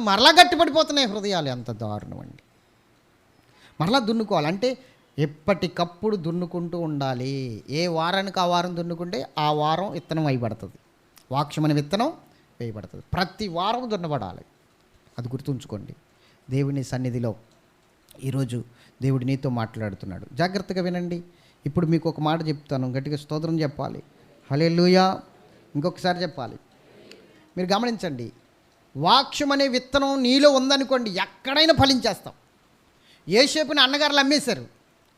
మరలా గట్టిపడిపోతున్నాయి హృదయాలు. ఎంత దారుణం అండి! మరలా దున్నుకోవాలి అంటే ఎప్పటికప్పుడు దున్నుకుంటూ ఉండాలి. ఏ వారానికి ఆ వారం దున్నుకుంటే ఆ వారం విత్తనం వేయబడుతుంది. వాక్యం అనే విత్తనం వేయబడుతుంది. ప్రతి వారం దున్నబడాలి. అది గుర్తుంచుకోండి. దేవుని సన్నిధిలో ఈరోజు దేవుడు నీతో మాట్లాడుతున్నాడు. జాగ్రత్తగా వినండి. ఇప్పుడు మీకు ఒక మాట చెప్తాను, గట్టిగా స్తోత్రం చెప్పాలి. హల్లెలూయా. ఇంకొకసారి చెప్పాలి. మీరు గమనించండి, వాక్యం అనే విత్తనం నీలో ఉందనుకోండి, ఎక్కడైనా ఫలించేస్తాం. యోసేపుని అన్నగారులు అమ్మేశారు,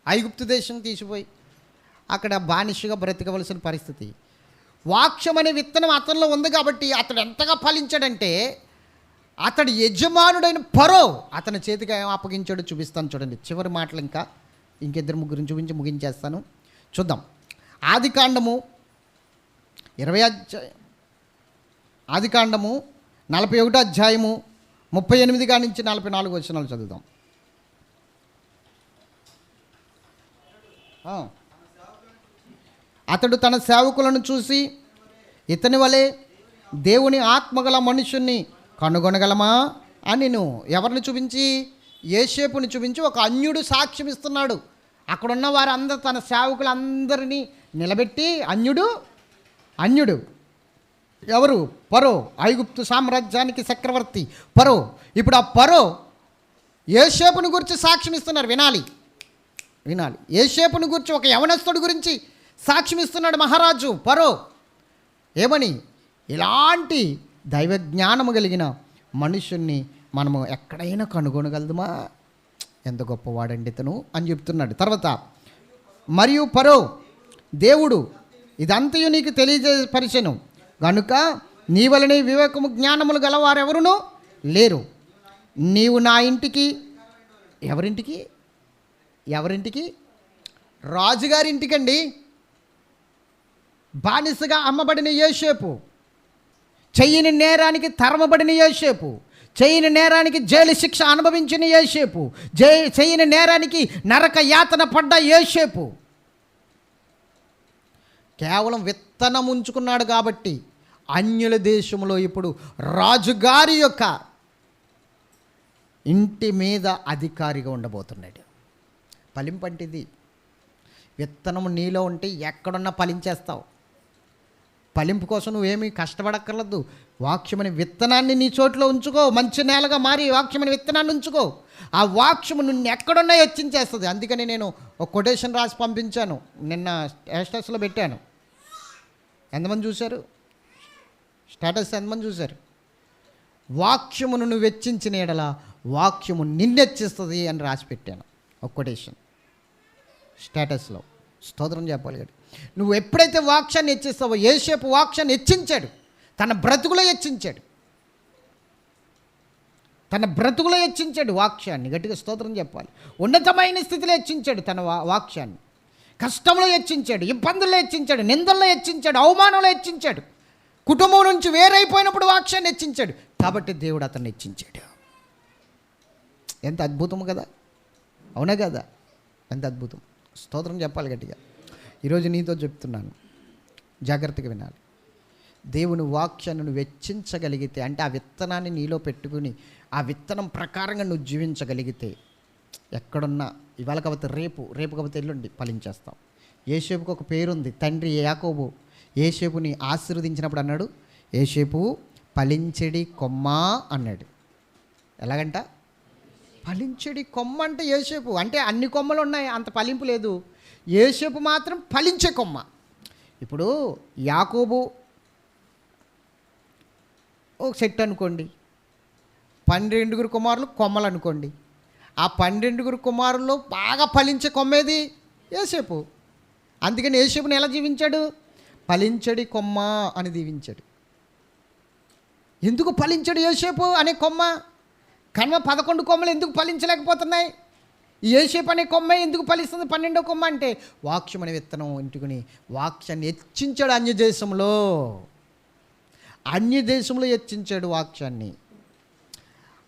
ఐగుప్తు దేశం తీసిపోయి అక్కడ బానిసగా బ్రతకవలసిన పరిస్థితి. వాక్యం అనే విత్తనం అతనిలో ఉంది కాబట్టి అతడు ఎంతగా ఫలించాడంటే, అతడు యజమానుడైన ఫరో అతని చేతికి ఏం అప్పగించాడో చూపిస్తాను చూడండి. చివరి మాటలు ఇంకిద్దరు ముగ్గురిని చూపించి ముగించేస్తాను. చూద్దాం. ఆదికాండము 41 అధ్యాయము 38 నుంచి 44 వచనాలు చదువుదాం. అతడు తన సేవకులను చూసి, ఇతని వలె దేవుని ఆత్మగల మనుషుణ్ణి కనుగొనగలమా అని ఎవరిని చూపించి? యోసేపుని చూపించి ఒక అన్యుడు సాక్ష్యం ఇస్తున్నాడు. అక్కడున్న వారందరూ తన సేవకులందరినీ నిలబెట్టి, అన్యుడు ఎవరు? ఫరో, ఐగుప్తు సామ్రాజ్యానికి చక్రవర్తి ఫరో. ఇప్పుడు ఆ ఫరో యోసేపుని గురించి సాక్ష్యం ఇస్తున్నారు. వినాలి. యోసేపుని గురించి, ఒక యవనస్తుడి గురించి సాక్ష్యం ఇస్తున్నాడు మహారాజు ఫరో. ఏమని? ఇలాంటి దైవ జ్ఞానము కలిగిన మనుషుణ్ణి మనము ఎక్కడైనా కనుగొనగలదుమా? ఎంత గొప్పవాడండి ఇతను అని చెప్తున్నాడు. తర్వాత, మరియు ఫరో, దేవుడు ఇదంతయు నీకు తెలియజేపరిచెను కనుక నీ వలనే వివేకము జ్ఞానములు గలవారెవరునూ లేరు. నీవు నా ఇంటికి, ఎవరింటికి? ఎవరింటికి? రాజుగారింటికండి. బానిసగా అమ్మబడిన యోసేపు, చెయ్యని నేరానికి తరమబడిన యోసేపు, చెయ్యని నేరానికి జైలు శిక్ష అనుభవించిన యోసేపు, చెయ్యని నేరానికి నరక యాతన పడ్డ యోసేపు కేవలం విత్తనం ఉంచుకున్నాడు కాబట్టి అన్యుల దేశంలో ఇప్పుడు రాజుగారి యొక్క ఇంటి మీద అధికారిగా ఉండబోతున్నాడు. ఫలింపంటిది. విత్తనం నీలో ఉంటే ఎక్కడున్నా ఫలించేస్తావు. ఫలింపు కోసం నువ్వేమీ కష్టపడక్కర్లేదు. వాక్యమని విత్తనాన్ని నీ చోట్లో ఉంచుకో. మంచి నేలగా మారి వాక్యమని విత్తనాన్ని ఉంచుకో. ఆ వాక్యము నిన్ను ఎక్కడున్నా హెచ్చించేస్తుంది. అందుకని నేను ఒక కొటేషన్ రాసి పంపించాను, నిన్న స్టేటస్లో పెట్టాను. ఎంతమంది చూశారు? స్టేటస్ ఎంతమంది చూశారు? వాక్యమును నువ్వు వెచ్చించిన ఎడల వాక్యము నిన్నెచ్చిస్తుంది అని రాసి పెట్టాను ఒక కొటేషన్ స్టేటస్లో. స్తోత్రం చెప్పాలి కదా. నువ్వు ఎప్పుడైతే వాక్యాన్ని హెచ్చిస్తావో, యోసేపు వాక్యాన్ని హెచ్చించాడు, తన బ్రతుకులో హెచ్చించాడు, తన బ్రతుకులో హెచ్చించాడు వాక్యాన్ని. గట్టిగా స్తోత్రం చెప్పాలి. ఉన్నతమైన స్థితిలో హెచ్చించాడు తన వాక్యాన్ని. కష్టంలో హెచ్చించాడు, ఇబ్బందుల్లో హెచ్చించాడు, నిందల్లో హెచ్చించాడు, అవమానంలో హెచ్చించాడు, కుటుంబం నుంచి వేరైపోయినప్పుడు వాక్యాన్ని హెచ్చించాడు. కాబట్టి దేవుడు అతన్ని హెచ్చించాడు. ఎంత అద్భుతం కదా, అవునా కదా? ఎంత అద్భుతం. స్తోత్రం చెప్పాలి గట్టిగా. ఈరోజు నీతో చెప్తున్నాను, జాగ్రత్తగా వినాలి. దేవుని వాక్యాన్ని నువ్వు వెచ్చించగలిగితే, అంటే ఆ విత్తనాన్ని నీలో పెట్టుకుని ఆ విత్తనం ప్రకారంగా నువ్వు జీవించగలిగితే, ఎక్కడున్నా ఇవాళ కాబట్టి రేపు, రేపు కాబట్టి ఎల్లుండి ఫలించేస్తావు. యోసేపుకు ఒక పేరుంది. తండ్రి యాకోబు యోసేపుని ఆశీర్వదించినప్పుడు అన్నాడు, యోసేపు ఫలించెడి కొమ్మ అన్నాడు. ఎలాగంట? ఫలించెడి కొమ్మ అంటే యోసేపు. అంటే అన్ని కొమ్మలు ఉన్నాయి, అంత ఫలింపు లేదు. యోసేపు మాత్రం ఫలించే కొమ్మ. ఇప్పుడు యాకోబు ఒక సెట్ అనుకోండి, 12 కుమారులు కొమ్మలు అనుకోండి. ఆ 12 కుమారుల్లో బాగా ఫలించే కొమ్మేది యోసేపు. అందుకని యోసేపుని ఎలా జీవించాడు? ఫలించడి కొమ్మ అని దీవించాడు. ఎందుకు ఫలించాడు యోసేపు అనే కొమ్మ? కనుమ 11 కొమ్మలు ఎందుకు ఫలించలేకపోతున్నాయి? ఈ యోసేపు అనే కొమ్మ ఎందుకు ఫలిస్తుంది 12వ కొమ్మ అంటే, వాక్యం అనే విత్తనం ఇంటుకుని వాక్యాన్ని హెచ్చించాడు. అన్య దేశంలో హెచ్చించాడు వాక్యాన్ని.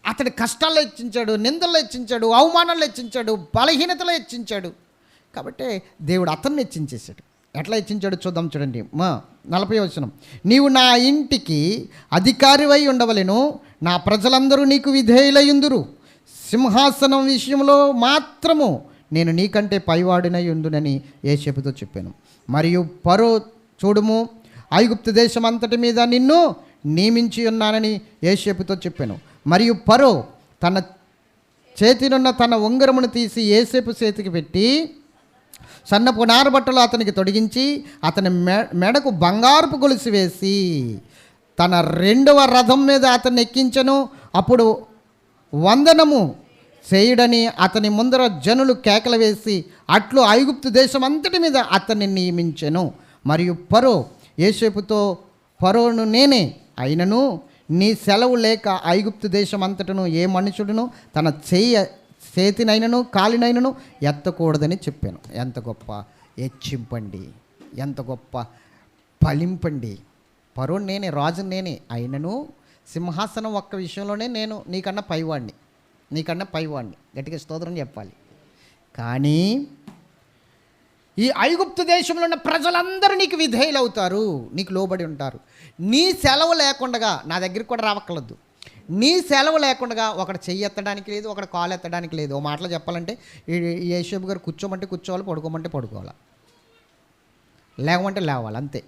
అతడి కష్టాల్లో హెచ్చించాడు, నిందల్లో హెచ్చించాడు, అవమానాల్లో హెచ్చించాడు, బలహీనతలో హెచ్చించాడు. కాబట్టి దేవుడు అతన్ని హెచ్చించేశాడు. ఎట్లా హెచ్చించాడు చూద్దాం. చూడండి 40వ వచనం. నీవు నా ఇంటికి అధికారివై ఉండవలెను, నా ప్రజలందరూ నీకు విధేయులయుందురు. సింహాసనం విషయంలో మాత్రము నేను నీకంటే పైవాడినై ఉందునని యోసేపుతో చెప్పాను. మరియు ఫరో చూడుము, ఐగుప్తు దేశం అంతటి మీద నిన్ను నియమించి ఉన్నానని యోసేపుతో చెప్పాను. మరియు ఫరో తన చేతినున్న తన ఉంగరమును తీసి యోసేపు చేతికి పెట్టి సన్నపు నారబట్టలు అతనికి తొడిగించి అతని మెడకు బంగారపు గొలుసు వేసి తన 2వ రథం మీద అతన్ని ఎక్కించను. అప్పుడు వందనము చేయుడని అతని ముందర జనులు కేకలు వేసి అట్లు ఐగుప్తు దేశం అంతటి మీద అతన్ని నియమించెను. మరియు ఫరో యోసేపుతో, ఫరోను నేనే, అయినను నీ సెలవు లేక ఐగుప్తు దేశం అంతటను ఏ మనుషుడును తన చేతినైనను కాలినైనను ఎత్తకూడదని చెప్పాను. ఎంత గొప్ప హెచ్చింపండి, ఎంత గొప్ప ఫలింపండి. ఫరో నేనే, రాజు నేనే, అయినను సింహాసనం ఒక్క విషయంలోనే నేను నీకన్నా పైవాడిని. గట్టిగా స్తోత్రం చెప్పాలి. కానీ ఈ ఐగుప్తు దేశంలో ఉన్న ప్రజలందరూ నీకు విధేయులు అవుతారు, నీకు లోబడి ఉంటారు. నీ సెలవు లేకుండా నా దగ్గరికి కూడా రావక్కర్లేదు. నీ సెలవు లేకుండా ఒకటి చెయ్యి ఎత్తడానికి లేదు, ఒకటి కాలు ఎత్తడానికి లేదు. ఓ మాటలో చెప్పాలంటే ఈ యోసేపు గారు కూర్చోమంటే కూర్చోవాలి, పడుకోమంటే పడుకోవాలి, లేవమంటే లేవాలి, అంతే.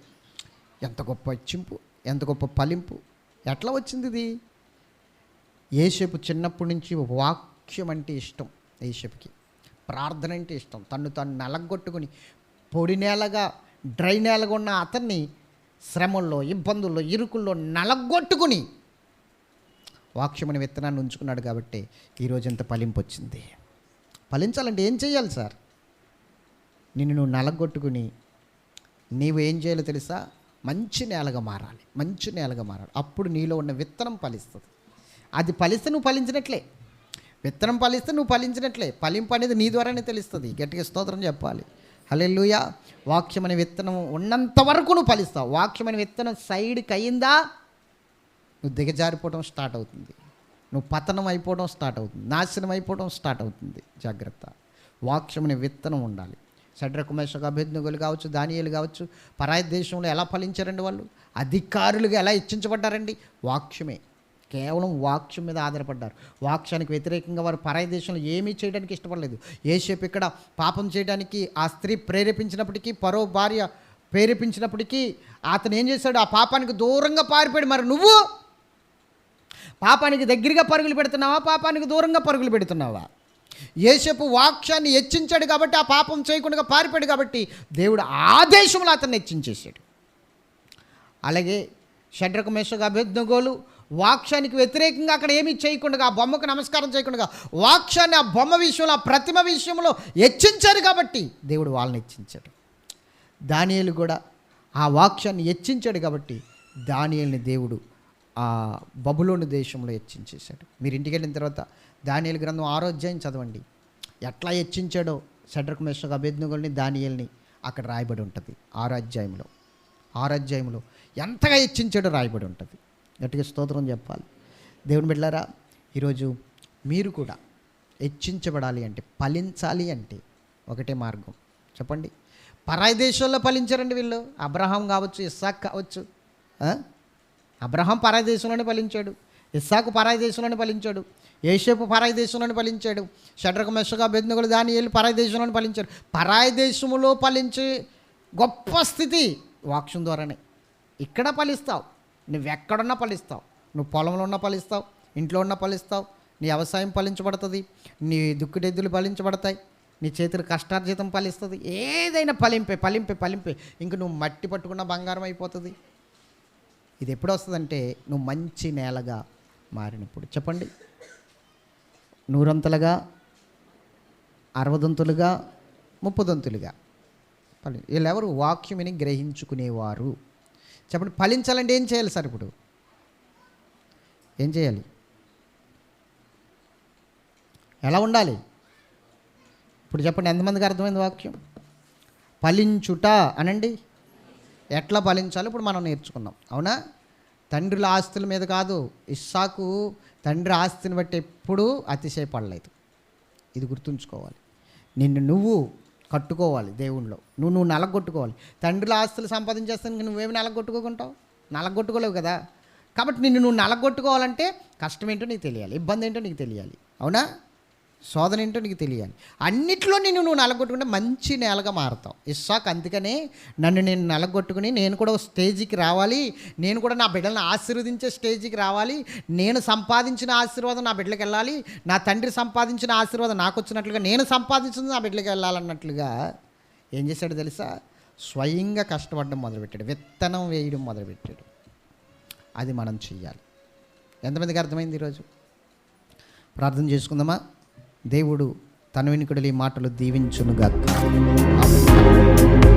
ఎంత గొప్ప హెచ్చింపు, ఎంత గొప్ప ఫలింపు. ఎట్లా వచ్చింది ఇది? యోసేపు చిన్నప్పటి నుంచి వాక్యం అంటే ఇష్టం. యోసేపుకి ప్రార్థన అంటే ఇష్టం. తను నలగొట్టుకుని పొడి నేలగా, డ్రై నేలగా ఉన్న అతన్ని శ్రమల్లో, ఇబ్బందుల్లో, ఇరుకుల్లో నలగొట్టుకుని వాక్యమని విత్తనాన్ని ఉంచుకున్నాడు. కాబట్టి ఈరోజు ఎంత ఫలింపు వచ్చింది. ఫలించాలంటే ఏం చేయాలి సార్? నిన్ను నువ్వు నలగొట్టుకుని నీవు ఏం చేయాలో తెలుసా? మంచి నేలగా మారాలి, మంచి నేలగా మారాలి. అప్పుడు నీలో ఉన్న విత్తనం ఫలిస్తుంది. అది ఫలిస్తే నువ్వు ఫలించినట్లే, విత్తనం ఫలిస్తే నువ్వు ఫలించినట్లే. ఫలింపు అనేది నీ ద్వారానే తెలుస్తుంది. గట్టిగా స్తోత్రం చెప్పాలి. హల్లెలూయా. వాక్యం అనే విత్తనం ఉన్నంత వరకు నువ్వు ఫలిస్తావు. వాక్యం అనే విత్తనం సైడ్కి అయిందా నువ్వు దిగజారిపోవడం స్టార్ట్ అవుతుంది, నువ్వు పతనం అయిపోవడం స్టార్ట్ అవుతుంది, నాశనం అయిపోవడం స్టార్ట్ అవుతుంది. జాగ్రత్త. వాక్యం అనే విత్తనం ఉండాలి. షడ్రకు మేషకు అబేద్నెగోలు కావచ్చు, దానియేలు కావచ్చు, పరాయి దేశంలో ఎలా ఫలించారండి? వాళ్ళు అధికారులుగా ఎలా హెచ్చించబడ్డారండి? వాక్యమే, కేవలం వాక్యం మీద ఆధారపడ్డారు. వాక్యానికి వ్యతిరేకంగా వారు పరాయి దేశంలో ఏమీ చేయడానికి ఇష్టపడలేదు. యోసేపు ఇక్కడ పాపం చేయడానికి ఆ స్త్రీ ప్రేరేపించినప్పటికీ, పరో భార్య ప్రేరేపించినప్పటికీ అతను ఏం చేశాడు? ఆ పాపానికి దూరంగా పారిపోయాడు. మరి నువ్వు పాపానికి దగ్గరగా పరుగులు పెడుతున్నావా, పాపానికి దూరంగా పరుగులు పెడుతున్నావా? యోసేపు వాక్యాన్ని హెచ్చించాడు కాబట్టి, ఆ పాపం చేయకుండా పారిపోయాడు కాబట్టి దేవుడు ఆ దేశంలో అతన్ని హెచ్చించేశాడు. అలాగే షడ్రకు మేషకు అబేద్నెగోలు వాక్యానికి వ్యతిరేకంగా అక్కడ ఏమీ చేయకుండా, ఆ బొమ్మకు నమస్కారం చేయకుండా వాక్యాన్ని ఆ బొమ్మ విషయంలో, ఆ ప్రతిమ విషయంలో హెచ్చించారు కాబట్టి దేవుడు వాళ్ళని హెచ్చించాడు. దానియేలు కూడా ఆ వాక్యాన్ని హెచ్చించాడు కాబట్టి దానియేలుని దేవుడు ఆ బబులోను దేశంలో హెచ్చించేశాడు. మీరు ఇంటికి వెళ్ళిన తర్వాత దానియేలు గ్రంథం 6వ అధ్యాయం చదవండి. ఎట్లా హెచ్చించాడో షడ్రకు మేషకు అబేద్నెగోల్ని, దానియేలుని అక్కడ రాయబడి ఉంటుంది. 6వ అధ్యాయంలో ఎంతగా హెచ్చించాడో రాయబడి ఉంటుంది. గట్టిగా స్తోత్రం చెప్పాలి. దేవుని బిడ్డలారా, ఈరోజు మీరు కూడా హెచ్చించబడాలి అంటే, ఫలించాలి అంటే ఒకటే మార్గం చెప్పండి. పరాయి దేశంలో ఫలించారండి వీళ్ళు. అబ్రహాం కావచ్చు, ఇస్సాకు కావచ్చు. అబ్రహాం పరాయి దేశంలోనే ఫలించాడు, ఇస్సాకు పరాయి దేశంలోనే ఫలించాడు, యోసేపు పరాయి దేశంలోనే ఫలించాడు, షడ్రకు మేషకు అబేద్నెగోలు దానియేలు పరాయి దేశంలోనే ఫలించాడు. పరాయి దేశంలో ఫలించే గొప్ప స్థితి వాక్యం ద్వారానే. ఇక్కడ ఫలిస్తావు, నువ్వెక్కడున్నా ఫలిస్తావు. నువ్వు పొలంలో ఉన్నా ఫలిస్తావు, ఇంట్లో ఉన్నా ఫలిస్తావు, నీ వ్యవసాయం ఫలించబడుతుంది, నీ దుక్కుడెద్దులు ఫలించబడతాయి, నీ చేతులు కష్టార్జితం ఫలిస్తుంది. ఏదైనా ఫలింపే. ఇంక నువ్వు మట్టి పట్టుకున్న బంగారం అయిపోతుంది. ఇది ఎప్పుడు వస్తుందంటే నువ్వు మంచి నేలగా మారినప్పుడు. చెప్పండి. 100 అంతలుగా, 60 దంతులుగా, 30 దంతులుగా వీళ్ళెవరు? వాక్యమిని గ్రహించుకునేవారు. చెప్పండి. ఫలించాలంటే ఏం చేయాలి సార్? ఇప్పుడు ఏం చేయాలి? ఎలా ఉండాలి? ఇప్పుడు చెప్పండి, ఎంతమందికి అర్థమైంది వాక్యం? ఫలించుట అనండి. ఎట్లా ఫలించాలో ఇప్పుడు మనం నేర్చుకున్నాం, అవునా? తండ్రుల ఆస్తుల మీద కాదు. ఇస్సాకు తండ్రి ఆస్తిని బట్టి ఎప్పుడూ అతిశయపడలేదు. ఇది గుర్తుంచుకోవాలి. నిన్ను నువ్వు కట్టుకోవాలి దేవుణ్ణిలో. నువ్వు నలగొట్టుకోవాలి. తండ్రుల ఆస్తులు సంపాదించేస్తానికి నువ్వేమి నలగొట్టుకోకుంటావు? నలగొట్టుకోలేవు కదా. కాబట్టి నిన్ను నువ్వు నలగొట్టుకోవాలంటే కష్టం ఏంటో నీకు తెలియాలి, ఇబ్బంది ఏంటో నీకు తెలియాలి, అవునా? శోధన ఏంటో నీకు తెలియాలి. అన్నిట్లో నువ్వు నలగొట్టుకుంటే మంచి నేలగా మారుతావు. ఇస్సాకు అందుకనే నన్ను నేను నలగొట్టుకుని నేను కూడా స్టేజ్కి రావాలి, నేను కూడా నా బిడ్డలను ఆశీర్వదించే స్టేజ్కి రావాలి, నేను సంపాదించిన ఆశీర్వాదం నా బిడ్డలకు వెళ్ళాలి, నా తండ్రి సంపాదించిన ఆశీర్వాదం నాకు వచ్చినట్లుగా నేను సంపాదించింది నా బిడ్డలకు వెళ్ళాలన్నట్లుగా ఏం చేశాడు తెలుసా? స్వయంగా కష్టపడడం మొదలుపెట్టాడు, విత్తనం వేయడం మొదలుపెట్టాడు. అది మనం చెయ్యాలి. ఎంతమందికి అర్థమైంది? ఈరోజు ప్రార్థన చేసుకుందామా? దేవుడు తన వెనుకడలి మాటలు దీవించునుగాక. ఆమేన్.